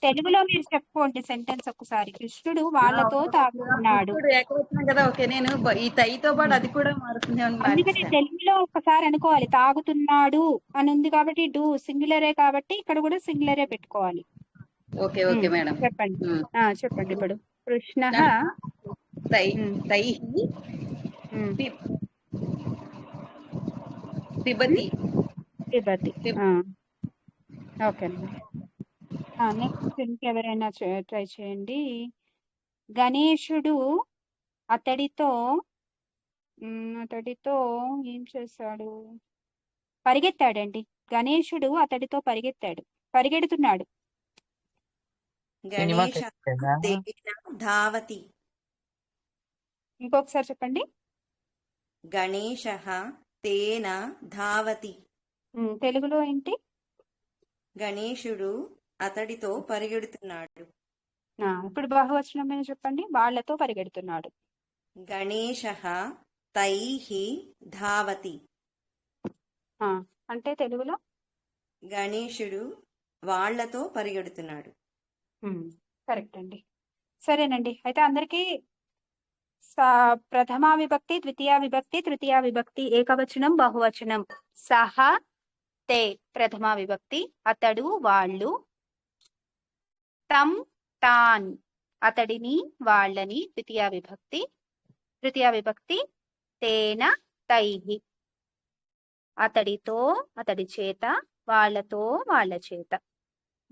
తెలుగులో మీరు చెప్పుకోండి సెంటెన్స్ ఒకసారి. కృష్ణుడు వాళ్ళతో తాగుతున్నాడు. ఏకవచనం కదా. ఓకే, నేను ఈ తైతో పాటు అది కూడా మారుతుంది. అందుకని తెలుగులో ఒకసారి అనుకోవాలి. తాగుతున్నాడు అని ఉంది కాబట్టి డూ సింగులరే, కాబట్టి ఇక్కడ కూడా సింగులరే పెట్టుకోవాలి. ఓకే ఓకే మేడం, చెప్పండి. చెప్పండి ఇప్పుడు. కృష్ణః తైః పిబతి. పిబతి. ఓకేనండి. నెక్స్ట్ ఇంకెవరైనా ట్రై చేయండి. గణేశుడు అతడితో ఏం చేశాడు? పరిగెత్తాడండి. గణేశుడు అతడితో పరిగెడుతున్నాడు. గణేశ తేన ధావతి. ఇంకొకసారి చెప్పండి. గణేశః తేన ధావతి. తెలుగులో ఏంటి? గణేశుడు అతడితో పరిగెడుతున్నాడు. ఇప్పుడు బహువచనం మీద చెప్పండి. వాళ్ళతో పరిగెడుతున్నాడు. గణేశః తైః ధావతి. అంటే తెలుగులో గణేశుడు వాళ్ళతో పరిగెడుతున్నాడు. కరెక్ట్ అండి. సరేనండి. అయితే అందరికీ ప్రథమా విభక్తి, ద్వితీయ విభక్తి, తృతీయ విభక్తి, ఏకవచనం, బహువచనం. సహ తే ప్రథమా విభక్తి, అతడు వాళ్ళు. తం తాన్ అతడిని వాళ్ళని ద్వితీయ విభక్తి. తృతీయ విభక్తి తేన తైహి అతడితో అతడి చేత, వాళ్ళతో వాళ్ళ చేత.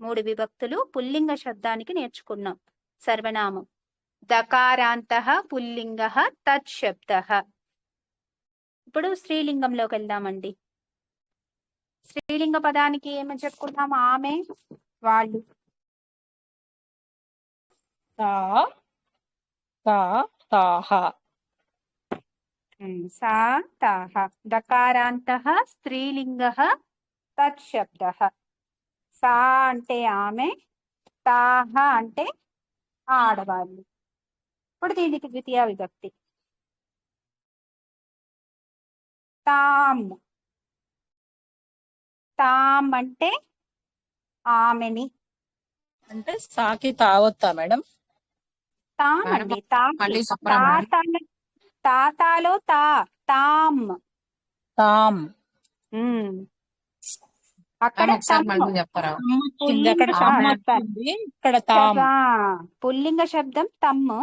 3 విభక్తులు పుల్లింగ శబ్దానికి నేర్చుకున్నాం. సర్వనామం దకారాంతః పుల్లింగః తత్ శబ్దః. ఇప్పుడు స్త్రీలింగంలోకి వెళ్దామండి. స్త్రీలింగ పదానికి ఏమని చెప్పుకున్నాం? ఆమె, వాళ్ళు. తా తా తాహ. సా తాహ. దకారాంతః స్త్రీలింగః తత్ శబ్దః. సా అంటే ఆమె, తాహ అంటే ఆడవాళ్ళు. ఇప్పుడు దీనికి ద్వితీయ విభక్తి. తామ్. తామ్ అంటే ఆమెని. అంటే సాకి తావొత్తా మేడం? తామ్ అండి. తాతాలో తా, తామ్. తామ్. అక్కడ ఇక్కడ తామ్. పుల్లింగ శబ్దం తమ్ము,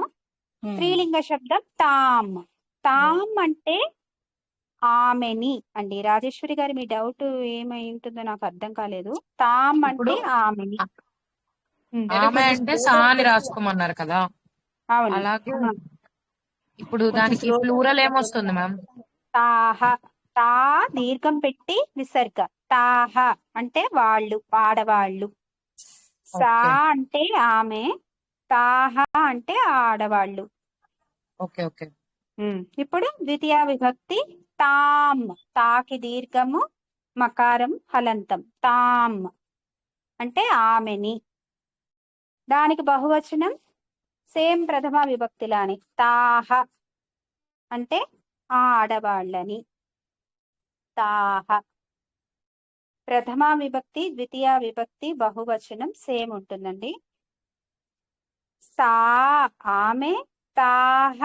స్త్రీలింగ శబ్దం తామ్. తామ్ అంటే ఆమెని అండి. రాజేశ్వరి గారు, మీ డౌట్ ఏమై ఉంటుందో నాకు అర్థం కాలేదు. తామ్ అంటే ఆమెని. ఆమె అంటే సా అని రాసుకోమన్నారు కదా, అలాగే ఇప్పుడు దానికి ప్లూరల్ ఏమొస్తుంది మ్యామ్? తాహ. తా దీర్ఘం పెట్టి విసర్గ. తాహ అంటే వాళ్ళు, ఆడవాళ్ళు. సా అంటే ఆమె, తాహ అంటే ఆడవాళ్ళు. Okay okay. ఇప్పుడు ద్వితీయ విభక్తి తామ్. తాకి దీర్ఘము, మకారం, హలంతం. తామ్ అంటే ఆమెని. దానికి బహువచనం సేమ్ ప్రథమ విభక్తిలాని. తాహ అంటే ఆడవాళ్ళని. తాహ. ప్రథమ విభక్తి, ద్వితీయ విభక్తి, బహువచనం సేమ్ ఉంటుందండి. సా ఆమె, తాహ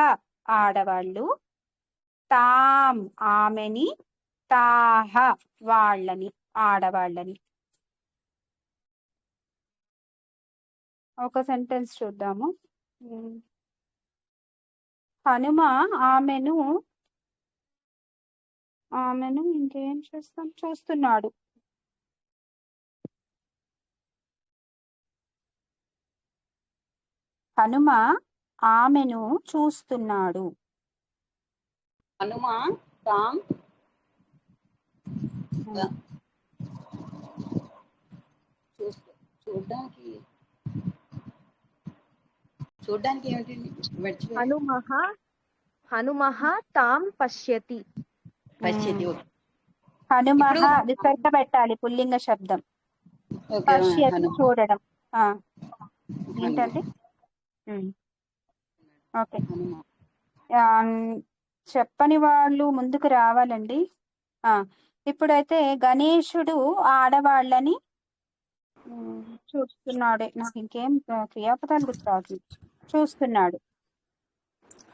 ఆడవాళ్ళు, తామ్ ఆమెని, తాహ వాళ్ళని, ఆడవాళ్ళని. ఒక సెంటెన్స్ చూద్దాము. హనుమ ఆమెను ఇంకేం చూస్తున్నాడు. హనుమ ఆమెను చూస్తున్నాడు. హనుమ తామ్ చూడ్డానికి ఏమిటండి? హనుమః తాం పశ్యతి. హనుమః విసర్గ పెట్టాలి, పుల్లింగ శబ్దం. పశ్యతి చూడడం. ఏంటండి? ఓకే. చెప్పని వాళ్ళు ముందుకు రావాలండి. ఇప్పుడైతే గణేశుడు ఆడవాళ్ళని చూస్తున్నాడే. నాకు ఇంకేం క్రియాపదాలు గుర్తు చూస్తున్నాడు.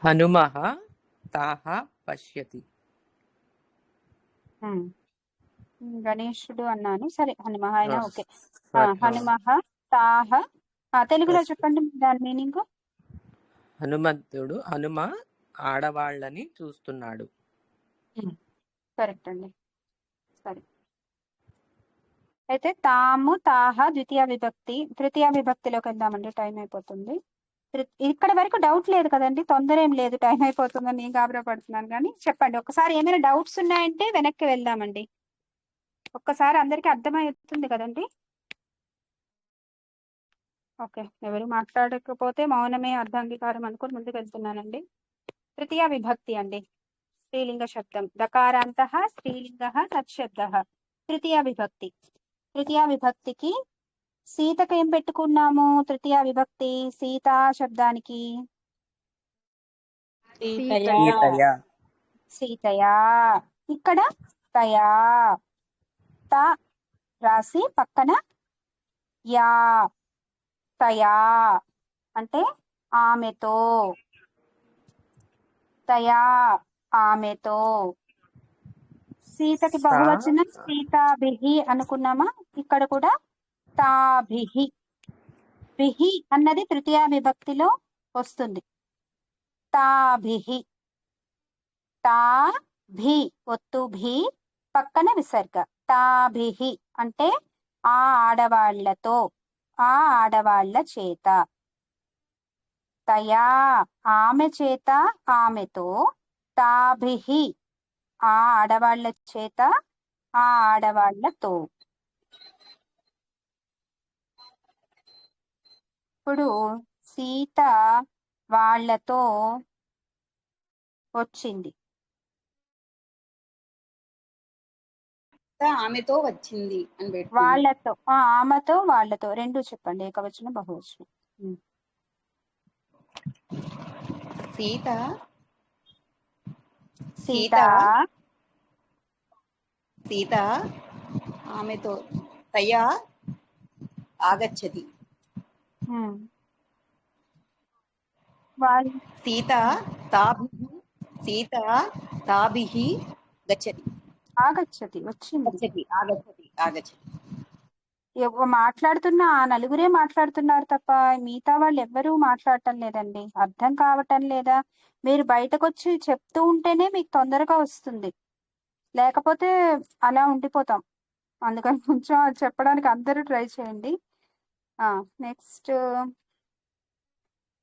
హనుమః తాః పశ్యతి. గణేశుడు అన్నాను, సరే హనుమః అయినా ఓకే. హనుమః తాః. తెలుగులో చెప్పండి దాని మీనింగ్. హనుమ ఆడవాళ్ళని చూస్తున్నాడు. కరెక్ట్ అండి. సరే. అయితే తాము, తాహ ద్వితీయ విభక్తి. తృతీయ విభక్తిలోకి వెళ్దామండి, టైం అయిపోతుంది. ఇక్కడ వరకు డౌట్ లేదు కదండి? తొందర ఏం లేదు, టైం అయిపోతుందని నేను గాబరా పడుతున్నాను. కానీ చెప్పండి ఒకసారి, ఏమైనా డౌట్స్ ఉన్నాయంటే వెనక్కి వెళ్దామండి. ఒక్కసారి అందరికి అర్థమవుతుంది కదండి? ఓకే. ఎవరు మాట్లాడకపోతే మౌనమే అర్ధాంగీకారం అనుకుని ముందుకు వెళ్తున్నానండి. తృతీయ విభక్తి అండి, స్త్రీలింగ శబ్దం. దకారాంతః స్త్రీలింగః తత్శబ్దః. తృతీయ విభక్తి. తృతీయ విభక్తికి సీతకు ఏం పెట్టుకున్నాము? తృతీయ విభక్తి సీతా శబ్దానికి సీతయా. సీతయా. సీతయా. ఇక్కడ తయా త రాసి పక్కన యా, తయా అంటే ఆమెతో, తయా ఆమెతో. సీతకి సా బహువచనం సీతాభిహి అనుకున్నామా? ఇక్కడ కూడా తాభిహి. బిహి అన్నది తృతీయ విభక్తిలో వస్తుంది. తాభిహి. తా భి ఒత్తు భి పక్కన విసర్గ. తాభిహి అంటే ఆ ఆడవాళ్లతో, ఆ ఆడవాళ్ల చేత. తయా ఆమె చేత, ఆమెతో. తాభిహి ఆ ఆడవాళ్ల చేత, ఆ ఆడవాళ్లతో. ఇప్పుడు సీత వాళ్ళతో వచ్చింది. ఆమెతో వచ్చింది అని పెట్టుకుంది. వాళ్ళతో, ఆమెతో వాళ్ళతో రెండు చెప్పండి, ఏకవచనం బహువచనం. సీత సీత సీత ఆమెతో తయా ఆగచ్చతి. సీత తాభిః గచ్చతి. ఆగచ్చతి వచ్చింది. ఆగచ్చతి. మాట్లాడుతున్న ఆ నలుగురే మాట్లాడుతున్నారు తప్ప మిగతా వాళ్ళు ఎవ్వరూ మాట్లాడటం లేదండి. అర్థం కావటం లేదా? మీరు బయటకు వచ్చి చెప్తూ ఉంటేనే మీకు తొందరగా వస్తుంది, లేకపోతే అలా ఉండిపోతాం. అందుకని కొంచెం చెప్పడానికి అందరూ ట్రై చేయండి. నెక్స్ట్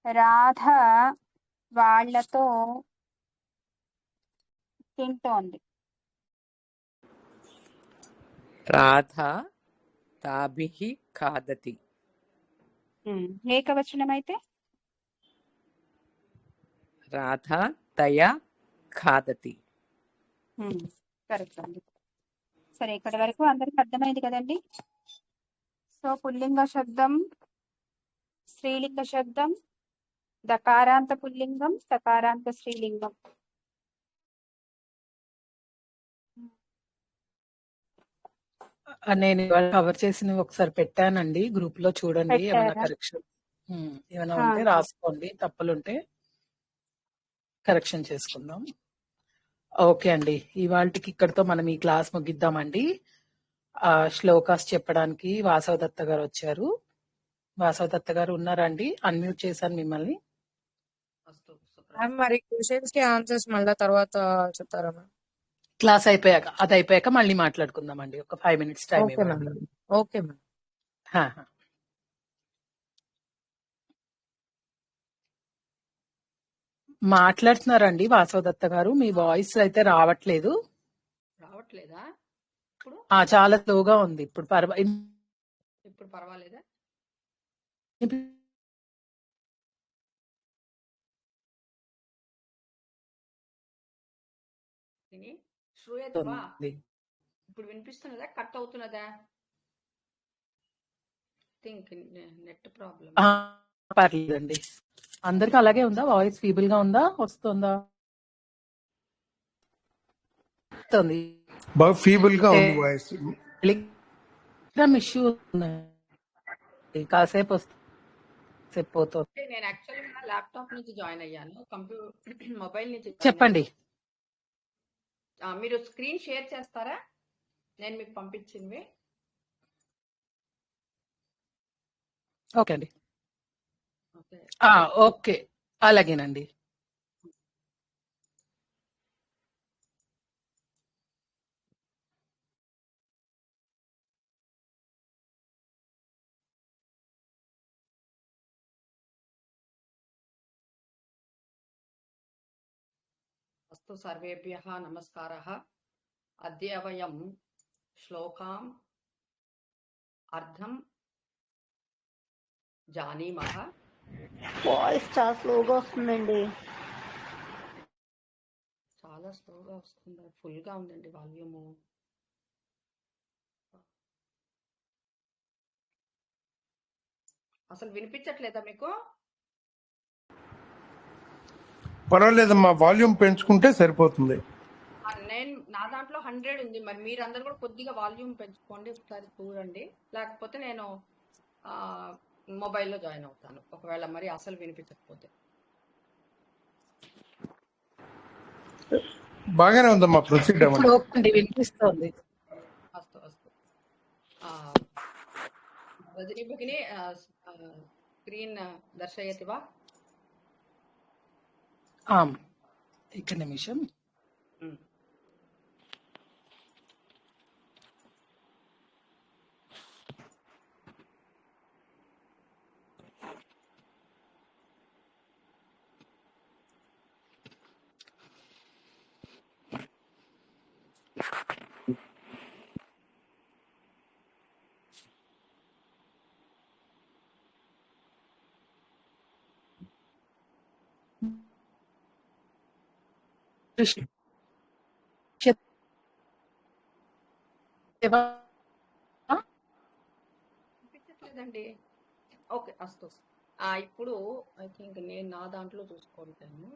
రాధ వాళ్ళతో తింటోంది. రాధ తాభిః ఖాదతి. ఏకవచనం అయితే రాధ తయా ఖాదతి. కరెక్ట్ అండి. సరే, ఇక్కడి వరకు అందరికి అర్థమైంది కదండి. సో పుల్లింగ శబ్దం, స్త్రీలింగ శబ్దం, దకారాంత పుల్లింగం, సకారాంత స్త్రీలింగం. నేను ఇవాళ కవర్ చేసినవి ఒకసారి పెట్టానండి గ్రూప్ లో, చూడండి. ఏమైనా పెట్టారా? కరెక్షన్ ఏమైనా ఉంటే రాసుకోండి, తప్పులుంటే కరెక్షన్ చేసుకుందాం. ఓకే అండి, ఇవాళకి ఇక్కడితో మనం ఈ క్లాస్ ముగిద్దామండి. శ్లోకాస్ చెప్పడానికి వాసవదత్త గారు వచ్చారు. వాసవదత్త గారు ఉన్నారండి? అన్మ్యూట్ చేశాను మిమ్మల్ని. మరి క్వశ్చన్స్ కి ఆన్సర్స్ మళ్ళీ తర్వాత చెప్తారా? క్లాస్ అయిపోయాక, అది అయిపోయాక మళ్ళీ మాట్లాడుకుందామండి. ఒక 5 minutes టైం ఓకే ఇవ్వండి. మ్యామ్. Okay ma'am. మాట్లాడుతున్నారండి వాసవదత్త గారు? మీ వాయిస్ అయితే రావట్లేదు. రావట్లేదా? ఇప్పుడు చాలా స్లోగా ఉంది. ఇప్పుడు ఇప్పుడు పర్వాలేదా? శ్రూయతవా? ఇప్పుడు వినిపిస్తున్నదా? కట్ అవుతున్నదా? Think net problem. పర్లేదండి. అందరికి అలాగే ఉందా? వాయిస్ ఫీబుల్ గా ఉందా? వస్తుందా? బాగా ఫీబుల్ గా ఉంది వాయిస్. ఇష్యూ కాసేపు పోతుంది. నేను యాక్చువల్గా ల్యాప్టాప్ నుంచి జాయిన్ అయ్యాను, మొబైల్ నుంచి. చెప్పండి. మీరు స్క్రీన్ షేర్ చేస్తారా? నేను మీకు పంపించినవి. ఓకే అండి. ఓకే, అలాగేనండి. अस्तु सर्वेभ्यः नमस्कारः। अद्य वयं श्लोकाम् अर्थं जानीमः. వాయిస్ చాలా స్లోగా వస్తుందండి. చాలా స్లోగా వస్తుంది, ఫుల్ గా ఉందండి వాల్యూమ్. అసలు వినిపించట్లేదా మీకు? పర్వాలేదమ్మా, వాల్యూమ్ పెంచుకుంటే సరిపోతుంది. నేను నా దాంట్లో 100 ఉంది, మరి మీరందరూ కూడా కొద్దిగా వాల్యూమ్ పెంచుకోండి, ఒకసారి చూడండి. లేకపోతే నేను మొబైల్లో జాయిన్ అవుతాను ఒకవేళ మరి అసలు వినిపించకపోతే. బాగానే ఉందమ్మా, ప్రొసీడ్ ఇప్పుడు అవ్వండి. ఓకే అండి, వినిపిస్తోంది. అస్తు అస్తు రజనీ భగిని స్క్రీన్ దర్శయతి వా? ఆమ్, ఒక నిమిషం. వినిపించట్లేదండి. ఓకే అస్తు. ఇప్పుడు ఐ థింక్ నేను నా దాంట్లో చూసుకుంటాను.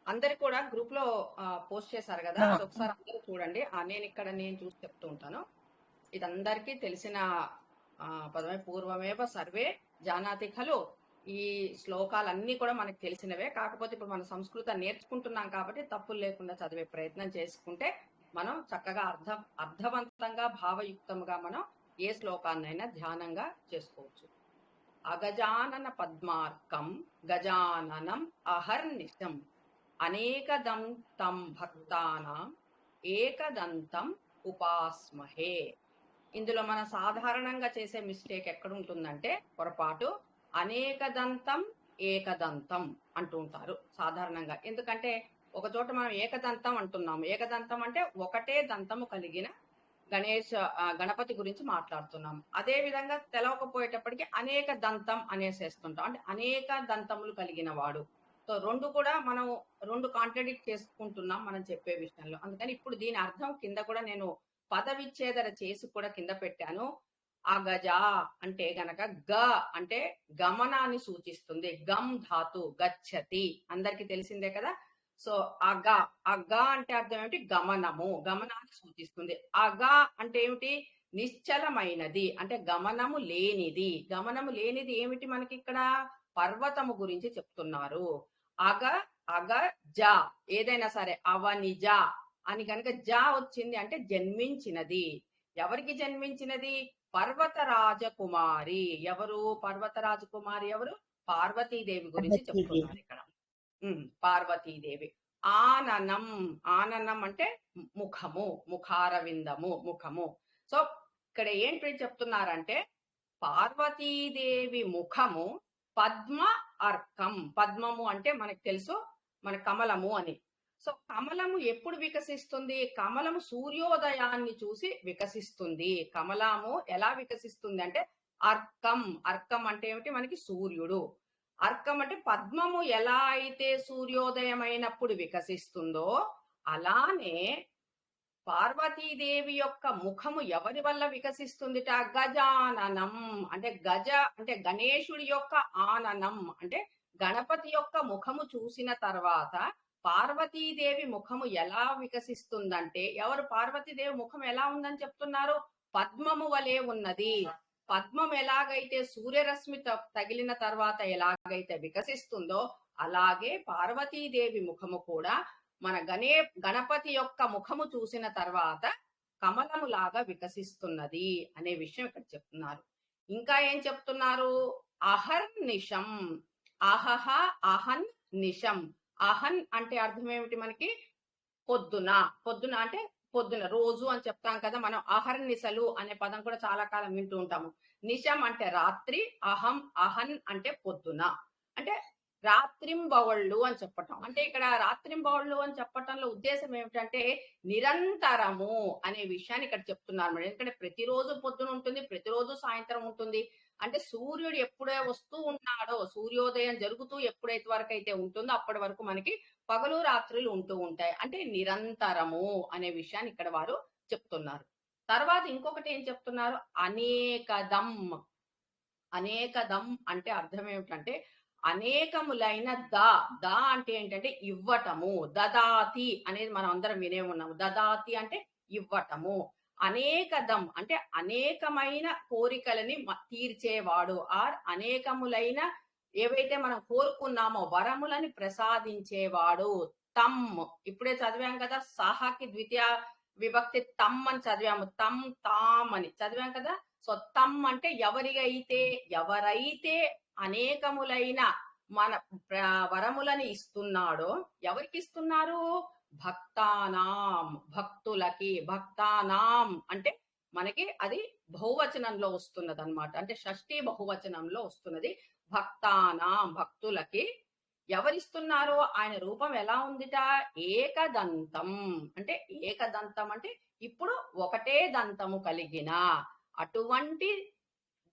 అందరు కూడా గ్రూప్ లో పోస్ట్ చేశారు కదా, అది ఒకసారి అందరూ చూడండి. నేను చూసి చెప్తూ ఉంటాను. ఇది అందరికీ తెలిసిన పదమే. పూర్వమేవ సర్వే జానాతి ఖలు. ఈ శ్లోకాలన్నీ కూడా మనకు తెలిసినవే. కాకపోతే ఇప్పుడు మనం సంస్కృతం నేర్చుకుంటున్నాం కాబట్టి తప్పులు లేకుండా చదివే ప్రయత్నం చేసుకుంటే మనం చక్కగా అర్థవంతంగా భావయుక్తంగా మనం ఏ శ్లోకాన్నైనా ధ్యానంగా చేసుకోవచ్చు. అగజానన పద్మార్కం గజాననం అహర్నిశం అనేకదంతం భక్తానాం ఏకదంతం ఉపాస్మహే. ఇందులో మనం సాధారణంగా చేసే మిస్టేక్ ఎక్కడ ఉంటుందంటే పొరపాటు. అనేకదంతం ఏకదంతం అంటూ ఉంటారు సాధారణంగా. ఎందుకంటే ఒక చోట మనం ఏకదంతం అంటున్నాము. ఏకదంతం అంటే ఒకటే దంతము కలిగిన గణపతి గురించి మాట్లాడుతున్నాం. అదే విధంగా తెలవకపోయేటప్పటికి అనేక దంతం అనేసేస్తుంటాం, అంటే అనేక దంతములు కలిగిన వాడు. సో రెండు కూడా మనం కాంట్రడిక్ట్ చేసుకుంటున్నాం మనం చెప్పే విషయంలో. అందుకని ఇప్పుడు దీని అర్థం కింద కూడా నేను పద విచ్ఛేదన చేసి కూడా కింద పెట్టాను. అగజ అంటే గనక గ అంటే గమనాన్ని సూచిస్తుంది. గమ్ ధాతు గచ్చతి అందరికి తెలిసిందే కదా. సో అగ అంటే అర్థం ఏమిటి? గమనాన్ని సూచిస్తుంది. అగ అంటే ఏమిటి? నిశ్చలమైనది, అంటే గమనము లేనిది. గమనము లేనిది ఏమిటి? మనకి ఇక్కడ పర్వతము గురించి చెప్తున్నారు. అగ జ ఏదైనా సరే అవనిజ అని కనుక జ వచ్చింది అంటే జన్మించినది. ఎవరికి జన్మించినది? పర్వత రాజకుమారి. ఎవరు పర్వత రాజకుమారి? ఎవరు? పార్వతీదేవి గురించి చెప్తున్నారు ఇక్కడ. పార్వతీదేవి. ఆననం అంటే ముఖము, ముఖారవిందము, ముఖము. సో ఇక్కడ ఏంటి చెప్తున్నారంటే పార్వతీదేవి ముఖము పద్మ అర్కం. పద్మము అంటే మనకు తెలుసు మన కమలము అని. సో కమలము ఎప్పుడు వికసిస్తుంది? కమలము సూర్యోదయాన్ని చూసి వికసిస్తుంది. కమలము ఎలా వికసిస్తుంది అంటే అర్కం అంటే ఏమిటి? మనకి సూర్యుడు. అర్కం అంటే పద్మము ఎలా అయితే సూర్యోదయం అయినప్పుడు వికసిస్తుందో అలానే పార్వతీదేవి యొక్క ముఖము ఎవరి వల్ల వికసిస్తుందిట? గజాననం అంటే గజ అంటే గణేశుడి యొక్క ఆననం అంటే గణపతి యొక్క ముఖము చూసిన తర్వాత పార్వతీదేవి ముఖము ఎలా వికసిస్తుందంటే, ఎవరు పార్వతీదేవి ముఖం ఎలా ఉందని చెప్తున్నారు? పద్మము వలె ఉన్నది. పద్మం ఎలాగైతే సూర్యరశ్మి తగిలిన తర్వాత ఎలాగైతే వికసిస్తుందో అలాగే పార్వతీదేవి ముఖము కూడా మన గణపతి యొక్క ముఖము చూసిన తర్వాత కమలము లాగా వికసిస్తున్నది అనే విషయం ఇక్కడ చెప్తున్నారు. ఇంకా ఏం చెప్తున్నారు? అహర్నిశం. అహన్ నిశం. అహన్ అంటే అర్థం ఏమిటి మనకి? పొద్దున అంటే పొద్దున, రోజు అని చెప్తాం కదా మనం. అహర్నిశలు అనే పదం కూడా చాలా కాలం వింటూ ఉంటాము. నిశం అంటే రాత్రి, అహన్ అంటే పొద్దున, అంటే రాత్రింబవళ్ళు అని చెప్పటం. అంటే ఇక్కడ రాత్రింబవళ్ళు అని చెప్పటంలో ఉద్దేశం ఏమిటంటే నిరంతరము అనే విషయాన్ని ఇక్కడ చెప్తున్నారు మేడం. ఎందుకంటే ప్రతిరోజు పొద్దున ఉంటుంది, ప్రతిరోజు సాయంత్రం ఉంటుంది. అంటే సూర్యుడు ఎప్పుడే వస్తూ ఉన్నాడో, సూర్యోదయం జరుగుతూ ఎప్పుడైతే వరకు అయితే ఉంటుందో అప్పటి వరకు మనకి పగలు రాత్రులు ఉంటూ ఉంటాయి. అంటే నిరంతరము అనే విషయాన్ని ఇక్కడ వారు చెప్తున్నారు. తర్వాత ఇంకొకటి ఏం చెప్తున్నారు, అనేకదం. అనేకదం అంటే అర్థం ఏమిటంటే అనేకములైన ద అంటే ఏంటంటే ఇవ్వటము. దదాతి అనేది మనం అందరం వినే ఉన్నాము. దదాతి అంటే ఇవ్వటము. అనేకదం అంటే అనేకమైన కోరికలని తీర్చేవాడు, ఆర్ అనేకములైన ఏవైతే మనం కోరుకున్నామో వరములని ప్రసాదించేవాడు. తమ్ ఇప్పుడే చదివాం కదా, సహకి ద్వితీయ విభక్తి తమ్ అని చదివాము. తమ్ తామ్ అని చదివాం కదా. సో తమ్ అంటే ఎవరైతే అనేకములైన మన వరములని ఇస్తున్నాడో, ఎవరికి ఇస్తున్నారు? భక్తానాం, భక్తులకి. భక్తానాం అంటే మనకి అది బహువచనంలో వస్తున్నది అన్నమాట. అంటే షష్ఠీ బహువచనంలో వస్తున్నది. భక్తానాం, భక్తులకి ఎవరిస్తున్నారు? ఆయన రూపం ఎలా ఉందిట? ఏకదంతం. అంటే ఏకదంతం అంటే ఇప్పుడు ఒకటే దంతము కలిగిన అటువంటి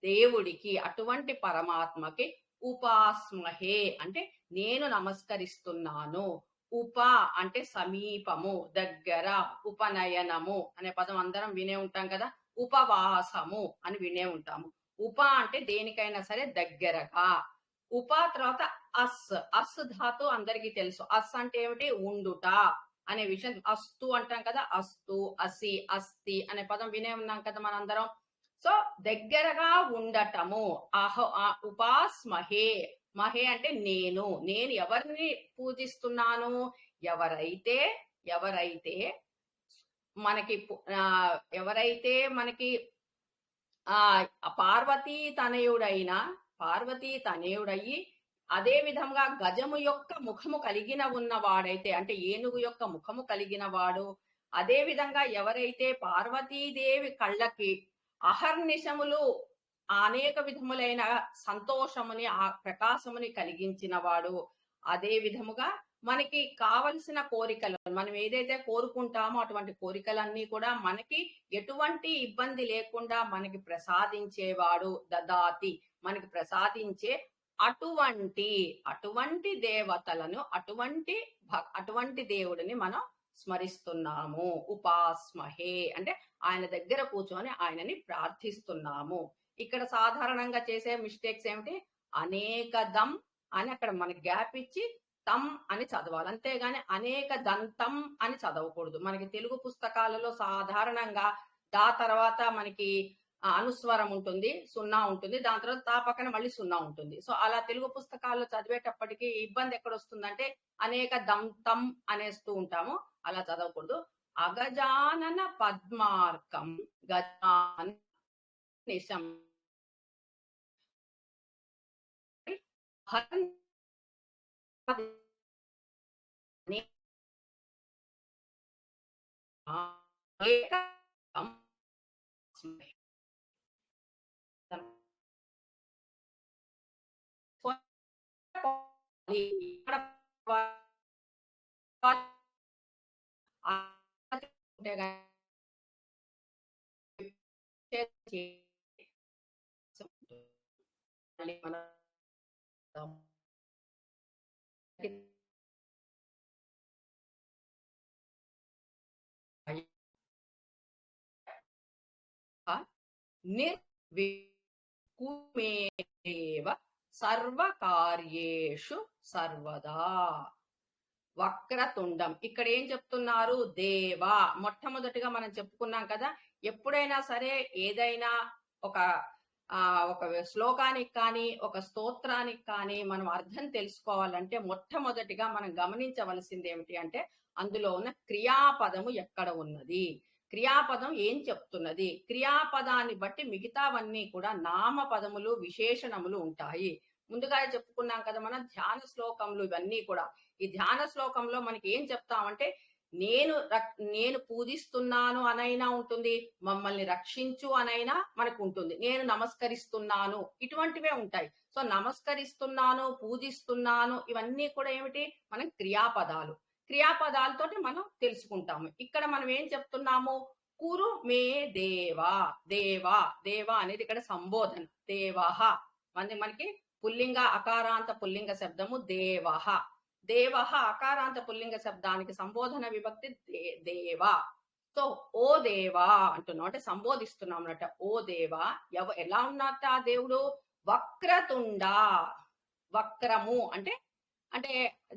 దేవుడికి, అటువంటి పరమాత్మకి ఉపాస్మహే అంటే నేను నమస్కరిస్తున్నాను. ఉప అంటే సమీపము, దగ్గర. ఉపనయనము అనే పదం అందరం వినే ఉంటాం కదా. ఉపవాసము అని వినే ఉంటాము. ఉప అంటే దేనికైనా సరే దగ్గరగా. ఉప తర్వాత అస్ ధాతు అందరికీ తెలుసు. అస్ అంటే ఏమిటి? ఉండుట అనే విషయం. అస్తు అంటాం కదా. అస్తు, అసి, అస్తి అనే పదం వినే ఉన్నాం కదా మనందరం. సో దగ్గరగా ఉండటము. ఉపాస్మహే. మహే అంటే నేను ఎవరిని పూజిస్తున్నాను? ఎవరైతే మనకి పార్వతీ తనయుడయ్యి అదే విధంగా గజము యొక్క ముఖము కలిగిన ఉన్నవాడైతే, అంటే ఏనుగు యొక్క ముఖము కలిగిన వాడు, అదే విధంగా ఎవరైతే పార్వతీదేవి కళ్ళకి అహర్నిశములు అనేక విధములైన సంతోషముని, ఆ ప్రకాశముని కలిగించిన వాడు, అదే విధముగా మనకి కావలసిన కోరికలు, మనం ఏదైతే కోరుకుంటామో అటువంటి కోరికలన్నీ కూడా మనకి ఎటువంటి ఇబ్బంది లేకుండా మనకి ప్రసాదించేవాడు. దదాతి మనకి ప్రసాదించే అటువంటి దేవతలను, అటువంటి దేవుడిని మనం స్మరిస్తున్నాము. ఉపాస్మహే అంటే ఆయన దగ్గర కూర్చొని ఆయనని ప్రార్థిస్తున్నాము. ఇక్కడ సాధారణంగా చేసే మిస్టేక్స్ ఏమిటి? అనేకదం అని అక్కడ మనకి గ్యాప్ ఇచ్చి తమ్ అని చదవాలి, అంతేగాని అనేక దంతం అని చదవకూడదు. మనకి తెలుగు పుస్తకాలలో సాధారణంగా దా తర్వాత మనకి అనుస్వరం ఉంటుంది, సున్నా ఉంటుంది, దాని తర్వాత తా పక్కన మళ్ళీ సున్నా ఉంటుంది. సో అలా తెలుగు పుస్తకాల్లో చదివేటప్పటికి ఇబ్బంది ఎక్కడ వస్తుందంటే అనేక దంతం అనేస్తూ ఉంటాము. అలా చదవకూడదు. అగజానన పద్మార్కం గజాన నిశం నిర్వికుమేవ సర్వకార్యేషు సర్వదా. వక్రతుండం ఇక్కడ ఏం చెప్తున్నారు? దేవా. మొట్టమొదటిగా మనం చెప్పుకున్నాం కదా, ఎప్పుడైనా సరే ఏదైనా ఒక శ్లోకానికి కానీ ఒక స్తోత్రానికి కానీ మనం అర్థం తెలుసుకోవాలంటే మొట్టమొదటిగా మనం గమనించవలసింది ఏమిటి అంటే అందులో ఉన్న క్రియాపదము ఎక్కడ ఉన్నది, క్రియాపదం ఏం చెప్తున్నది. క్రియాపదాన్ని బట్టి మిగతావన్నీ కూడా నామపదములు, విశేషణములు ఉంటాయి. ముందుగా చెప్పుకున్నాం కదా మనం ధ్యాన శ్లోకములు, ఇవన్నీ కూడా. ఈ ధ్యాన శ్లోకంలో మనకి ఏం చెప్తామంటే నేను పూజిస్తున్నాను అనైనా ఉంటుంది, మమ్మల్ని రక్షించు అనైనా మనకు ఉంటుంది, నేను నమస్కరిస్తున్నాను, ఇటువంటివే ఉంటాయి. సో నమస్కరిస్తున్నాను, పూజిస్తున్నాను, ఇవన్నీ కూడా ఏమిటి? మనం క్రియాపదాలు. క్రియాపదాలతోటి మనం తెలుసుకుంటాము. ఇక్కడ మనం ఏం చెప్తున్నాము? కురు మే దేవా. దేవా దేవా అనేది ఇక్కడ సంబోధన. దేవహ మనకి పుల్లింగ అకారాంత పుల్లింగ శబ్దము దేవహ. దేవః అకారాంత పుల్లింగ శబ్దానికి సంబోధన విభక్తి దేవ. సో ఓ దేవా అంటున్నాం, అంటే సంబోధిస్తున్నాం అన్నట్ట. ఓ దేవా, ఎలా ఉన్నట్ట ఆ దేవుడు? వక్రతుండ. వక్రము అంటే అంటే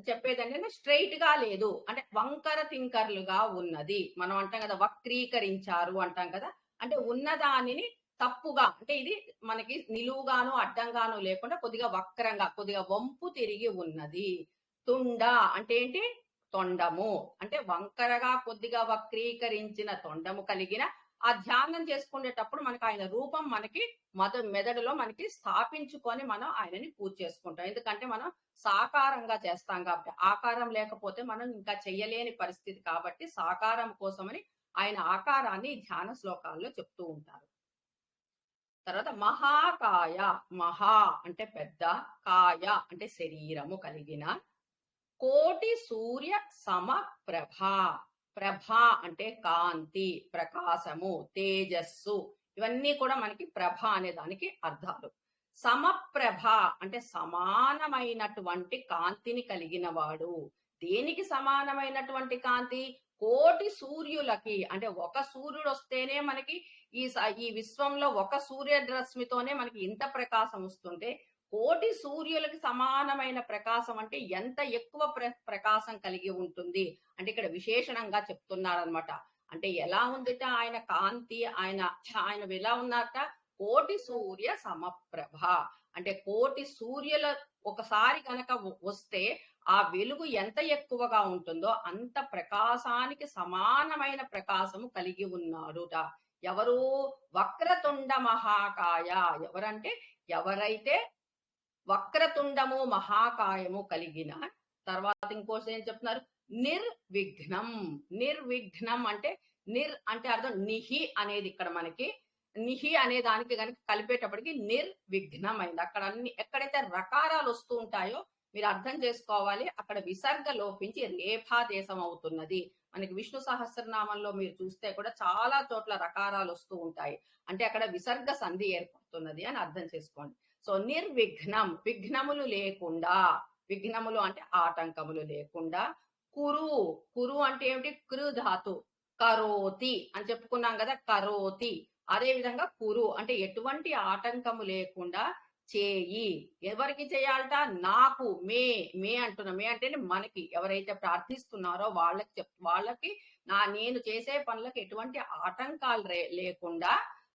చెప్పేదంటే స్ట్రైట్ గా లేదు, అంటే వంకర తింకర్లుగా ఉన్నది. మనం అంటాం కదా వక్రీకరించారు అంటాం కదా, అంటే ఉన్నదానిని తప్పుగా, అంటే ఇది మనకి నిలువుగాను అడ్డంగాను లేకుండా కొద్దిగా వక్రంగా, కొద్దిగా వంపు తిరిగి ఉన్నది. తుండ అంటే ఏంటి? తొండము, అంటే వంకరగా కొద్దిగా వక్రీకరించిన తొండము కలిగిన. ఆ ధ్యానం చేసుకునేటప్పుడు మనకి ఆయన రూపం మనకి మెదడులో మనకి స్థాపించుకొని మనం ఆయనని పూజ చేసుకుంటాం. ఎందుకంటే మనం సాకారంగా చేస్తాం కాబట్టి, ఆకారం లేకపోతే మనం ఇంకా చెయ్యలేని పరిస్థితి కాబట్టి సాకారం కోసమని ఆయన ఆకారాన్ని ధ్యాన శ్లోకాల్లో చెప్తూ ఉంటారు. తర్వాత మహాకాయ. మహా అంటే పెద్ద, కాయ అంటే శరీరము కలిగిన, కోటి సూర్య సమప్రభ. ప్రభ అంటే కాంతి, ప్రకాశము, తేజస్సు, ఇవన్నీ కూడా మనకి ప్రభ అనే దానికి అర్థాలు. సమప్రభ అంటే సమానమైనటువంటి కాంతిని కలిగిన వాడు. దేనికి సమానమైనటువంటి కాంతి? కోటి సూర్యులకి, అంటే ఒక సూర్యుడు వస్తేనే మనకి ఈ విశ్వంలో ఒక సూర్యరశ్మితోనే మనకి ఇంత ప్రకాశం వస్తుంటే, కోటి సూర్యులకి సమానమైన ప్రకాశం అంటే ఎంత ఎక్కువ ప్రకాశం కలిగి ఉంటుంది అంటే ఇక్కడ విశేషణంగా చెప్తున్నారనమాట. అంటే ఎలా ఉందిట ఆయన కాంతి, ఆయన ఎలా ఉన్నారట? కోటి సూర్య సమప్రభ, అంటే కోటి సూర్యుల ఒకసారి కనుక వస్తే ఆ వెలుగు ఎంత ఎక్కువగా ఉంటుందో అంత ప్రకాశానికి సమానమైన ప్రకాశము కలిగి ఉన్నాడుట. ఎవరు? వక్రతుండ మహాకాయ. ఎవరంటే ఎవరైతే వక్రతుండము మహాకాయము కలిగిన. తర్వాత ఇంకోటి ఏం చెప్తున్నారు? నిర్విఘ్నం. నిర్విఘ్నం అంటే అంటే అర్థం నిహి అనేది, ఇక్కడ మనకి నిహి అనే దానికి కనుక కలిపేటప్పటికి నిర్విఘ్నం అయింది. అక్కడ ఎక్కడైతే రకారాలు వస్తూ ఉంటాయో మీరు అర్థం చేసుకోవాలి, అక్కడ విసర్గ లోపించి రేఫాదేశం అవుతున్నది. మనకి విష్ణు సహస్రనామంలో మీరు చూస్తే కూడా చాలా చోట్ల రకారాలు వస్తూ ఉంటాయి, అంటే అక్కడ విసర్గ సంధి ఏర్పడుతున్నది అని అర్థం చేసుకోండి. సో నిర్విఘ్నం, విఘ్నములు లేకుండా, విఘ్నములు అంటే ఆటంకములు లేకుండా. కురు. కురు అంటే ఏమిటి? కృ ధాతు, కరోతి అని చెప్పుకున్నాం కదా, కరోతి. అదే విధంగా కురు అంటే ఎటువంటి ఆటంకము లేకుండా చేయి. ఎవరికి చేయాలట? నాకు. మే అంటున్నా. మే అంటే మనకి, ఎవరైతే ప్రార్థిస్తున్నారో వాళ్ళకి నేను చేసే పనులకు ఎటువంటి ఆటంకాలు లేకుండా.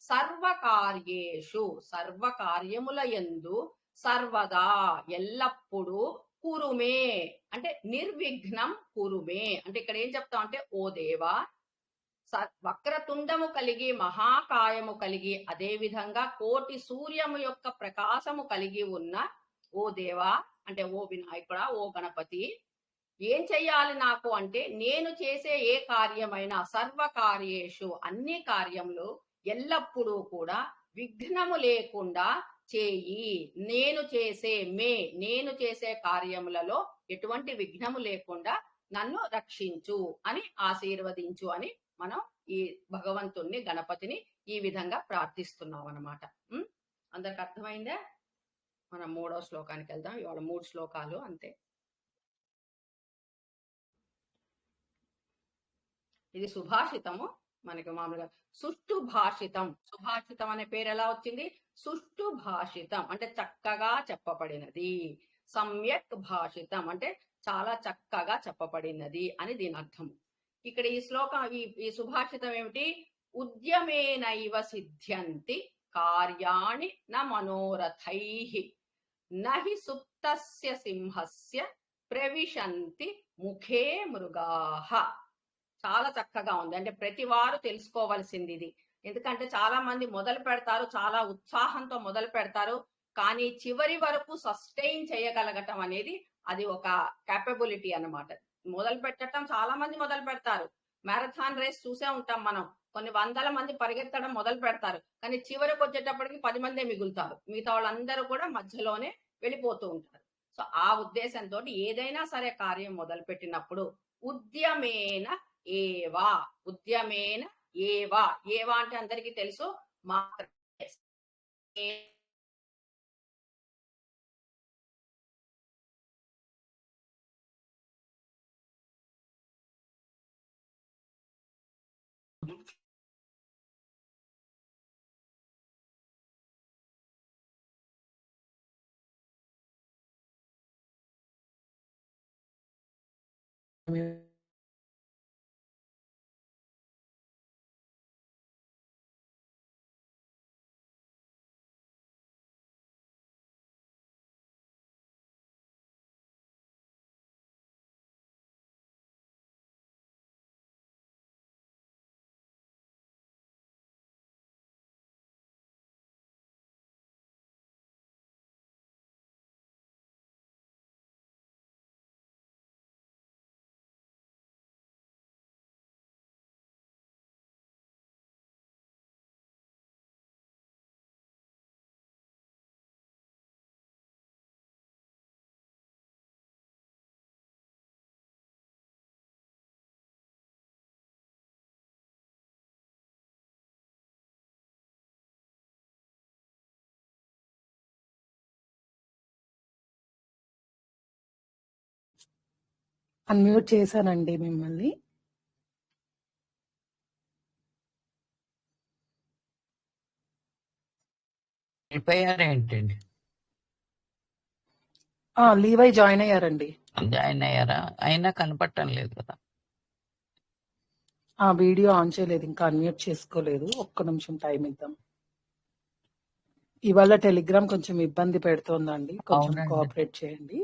సర్వకార్యేషు, సర్వకార్యముల యందు, సర్వదా ఎల్లప్పుడూ, కురుమే అంటే నిర్విఘ్నం కురుమే. అంటే ఇక్కడ ఏం చెప్తాం అంటే, ఓ దేవా, వక్రతుండము కలిగి మహాకాయము కలిగి అదే విధంగా కోటి సూర్యము యొక్క ప్రకాశము కలిగి ఉన్న ఓ దేవా, అంటే ఓ వినాయకుడా, ఓ గణపతి, ఏం చెయ్యాలి నాకు అంటే, నేను చేసే ఏ కార్యమైనా, సర్వకార్యేషు అన్ని కార్యములు ఎల్లప్పుడూ కూడా విఘ్నము లేకుండా చేయి. నేను చేసే కార్యములలో ఎటువంటి విఘ్నము లేకుండా నన్ను రక్షించు అని, ఆశీర్వదించు అని మనం ఈ భగవంతుణ్ణి, గణపతిని ఈ విధంగా ప్రార్థిస్తున్నాం అన్నమాట. అందరికి అర్థమైందా? మనం 3వ శ్లోకానికి వెళ్దాం. ఇవాళ 3 శ్లోకాలు అంతే. ఇది సుభాషితము. మనకి మామూలుగా సుష్టు భాషితం. సుభాషితం అనే పేరు ఎలా వచ్చింది? సుష్టు భాషితం అంటే చక్కగా చెప్పబడినది. సమ్యక్ భాషితం అంటే చాలా చక్కగా చెప్పబడినది అని దీని అర్థం. ఇక్కడ ఈ శ్లోకం, ఈ సుభాషితం ఏమిటి? ఉద్యమేనైవ సిద్ధ్యంతి కార్యాణి న మనోరథైః నహి సుప్తస్య సింహస్య ప్రవిశంతి ముఖే మృగాః. చాలా చక్కగా ఉంది. అంటే ప్రతి వారు తెలుసుకోవాల్సింది ఇది. ఎందుకంటే చాలా మంది మొదలు పెడతారు, చాలా ఉత్సాహంతో మొదలు పెడతారు, కానీ చివరి వరకు సస్టైన్ చేయగలగటం అనేది అది ఒక క్యాపబిలిటీ అన్నమాట. మొదలు పెట్టడం చాలా మంది మొదలు పెడతారు. మ్యారథాన్ రేస్ చూసే ఉంటాం మనం, కొన్ని వందల మంది పరిగెత్తడం మొదలు పెడతారు, కానీ చివరికి వచ్చేటప్పటికి 10 మందే మిగులుతారు. మిగతా వాళ్ళందరూ కూడా మధ్యలోనే వెళ్ళిపోతూ ఉంటారు. సో ఆ ఉద్దేశంతో ఏదైనా సరే కార్యం మొదలు పెట్టినప్పుడు ఉద్యమేన ఏవా, ఉద్యమేన ఏవా, ఏవా అంటే అందరికీ తెలుసు మాత్రమే. అన్మ్యూట్ చేశానండి మిమ్మల్ని. వెళ్ళిపోయారేంటండి? లీవై జాయిన్ అయ్యారండి. జాయిన్ అయ్యారా? అయినా కనపడటం లేదు కదా. వీడియో ఆన్ చేయలేదు, ఇంకా అన్మ్యూట్ చేసుకోలేదు. ఒక్క నిమిషం టైం ఇద్దాం. ఇవాళ టెలిగ్రామ్ కొంచెం ఇబ్బంది పెడుతోందండి, కొంచెం అవునండి. కోఆపరేట్ చేయండి.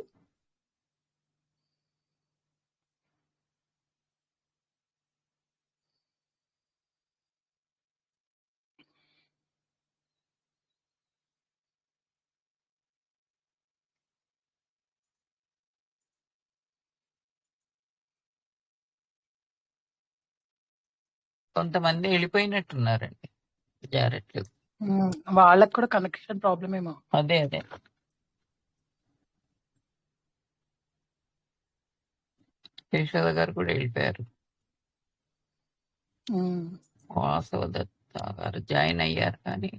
కొంతమంది వెళ్ళిపోయినట్టున్నారండి, జారట్లేదు. వాళ్ళకి కూడా కనెక్షన్ ప్రాబ్లమ్ ఏమో. అదే యశోద గారు కూడా వెళ్ళిపోయారు. వాసవ దత్త గారు జాయిన్ అయ్యారు కానీ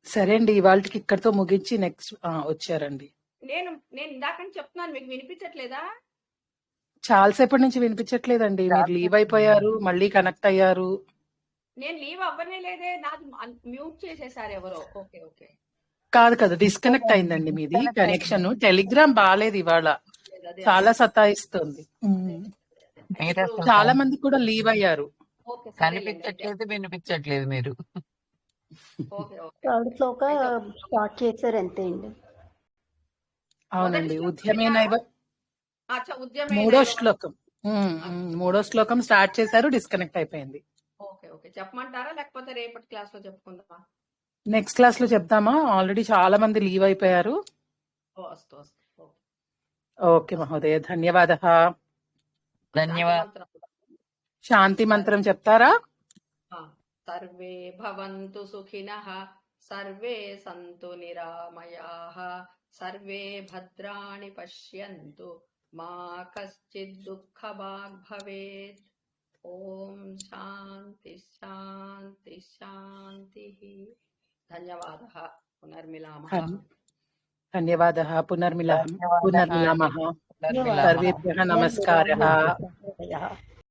సరే అండి, ఇవాళకి ఇక్కడితో ముగించి నెక్స్ట్ వచ్చారండి. నేను ఇందాక చెప్తున్నాను, మీకు వినిపించట్లేదా? చాలాసేపటి నుంచి వినిపించట్లేదండి. మీరు లీవ్ అయిపోయారు, మళ్ళీ కనెక్ట్ అయ్యారు. నేను లీవ్ అవ్వనే లేదే, నాది మ్యూట్ చేసేసారు ఎవరో. Okay okay. కాదు డిస్కనెక్ట్ అయిందండి మీది కనెక్షన్. టెలిగ్రామ్ బాగాలేదు ఇవాళ, చాలా సతాయిస్తుంది. చాలా మంది కూడా లీవ్ అయ్యారు. కనిపించట్లేదు, వినిపించట్లేదు మీరు. స్టార్ట్ చేశారు అంతే అండి. అవునండి, మూడో శ్లోకం స్టార్ట్ చేశారు, డిస్కనెక్ట్ అయిపోయింది. ఓకే ఓకే, చెప్పమంటారా లేకపోతే రేపటి క్లాస్ లో చెప్పుకుందామా? నెక్స్ట్ క్లాస్ లో చెప్తామా? ఆల్రెడీ చాలా మంది లీవ్ అయిపోయారు. ఓకే మహోదయ, ధన్యవాదः. శాంతి మంత్రం చెప్తారా? సర్వే భవంతు సుఖినః, సర్వే సంతు నిరామయాః, సర్వే భద్రాణి పశ్యంతు, మా కశ్చిద్ దుఃఖభాగ్ భవేత్. ఓం శాంతి శాంతి శాంతి. ధన్యవాదः. పునర్మిలామः. ధన్యవాదः. పునర్మిలామः. సర్వేభ్యः నమస్కారः.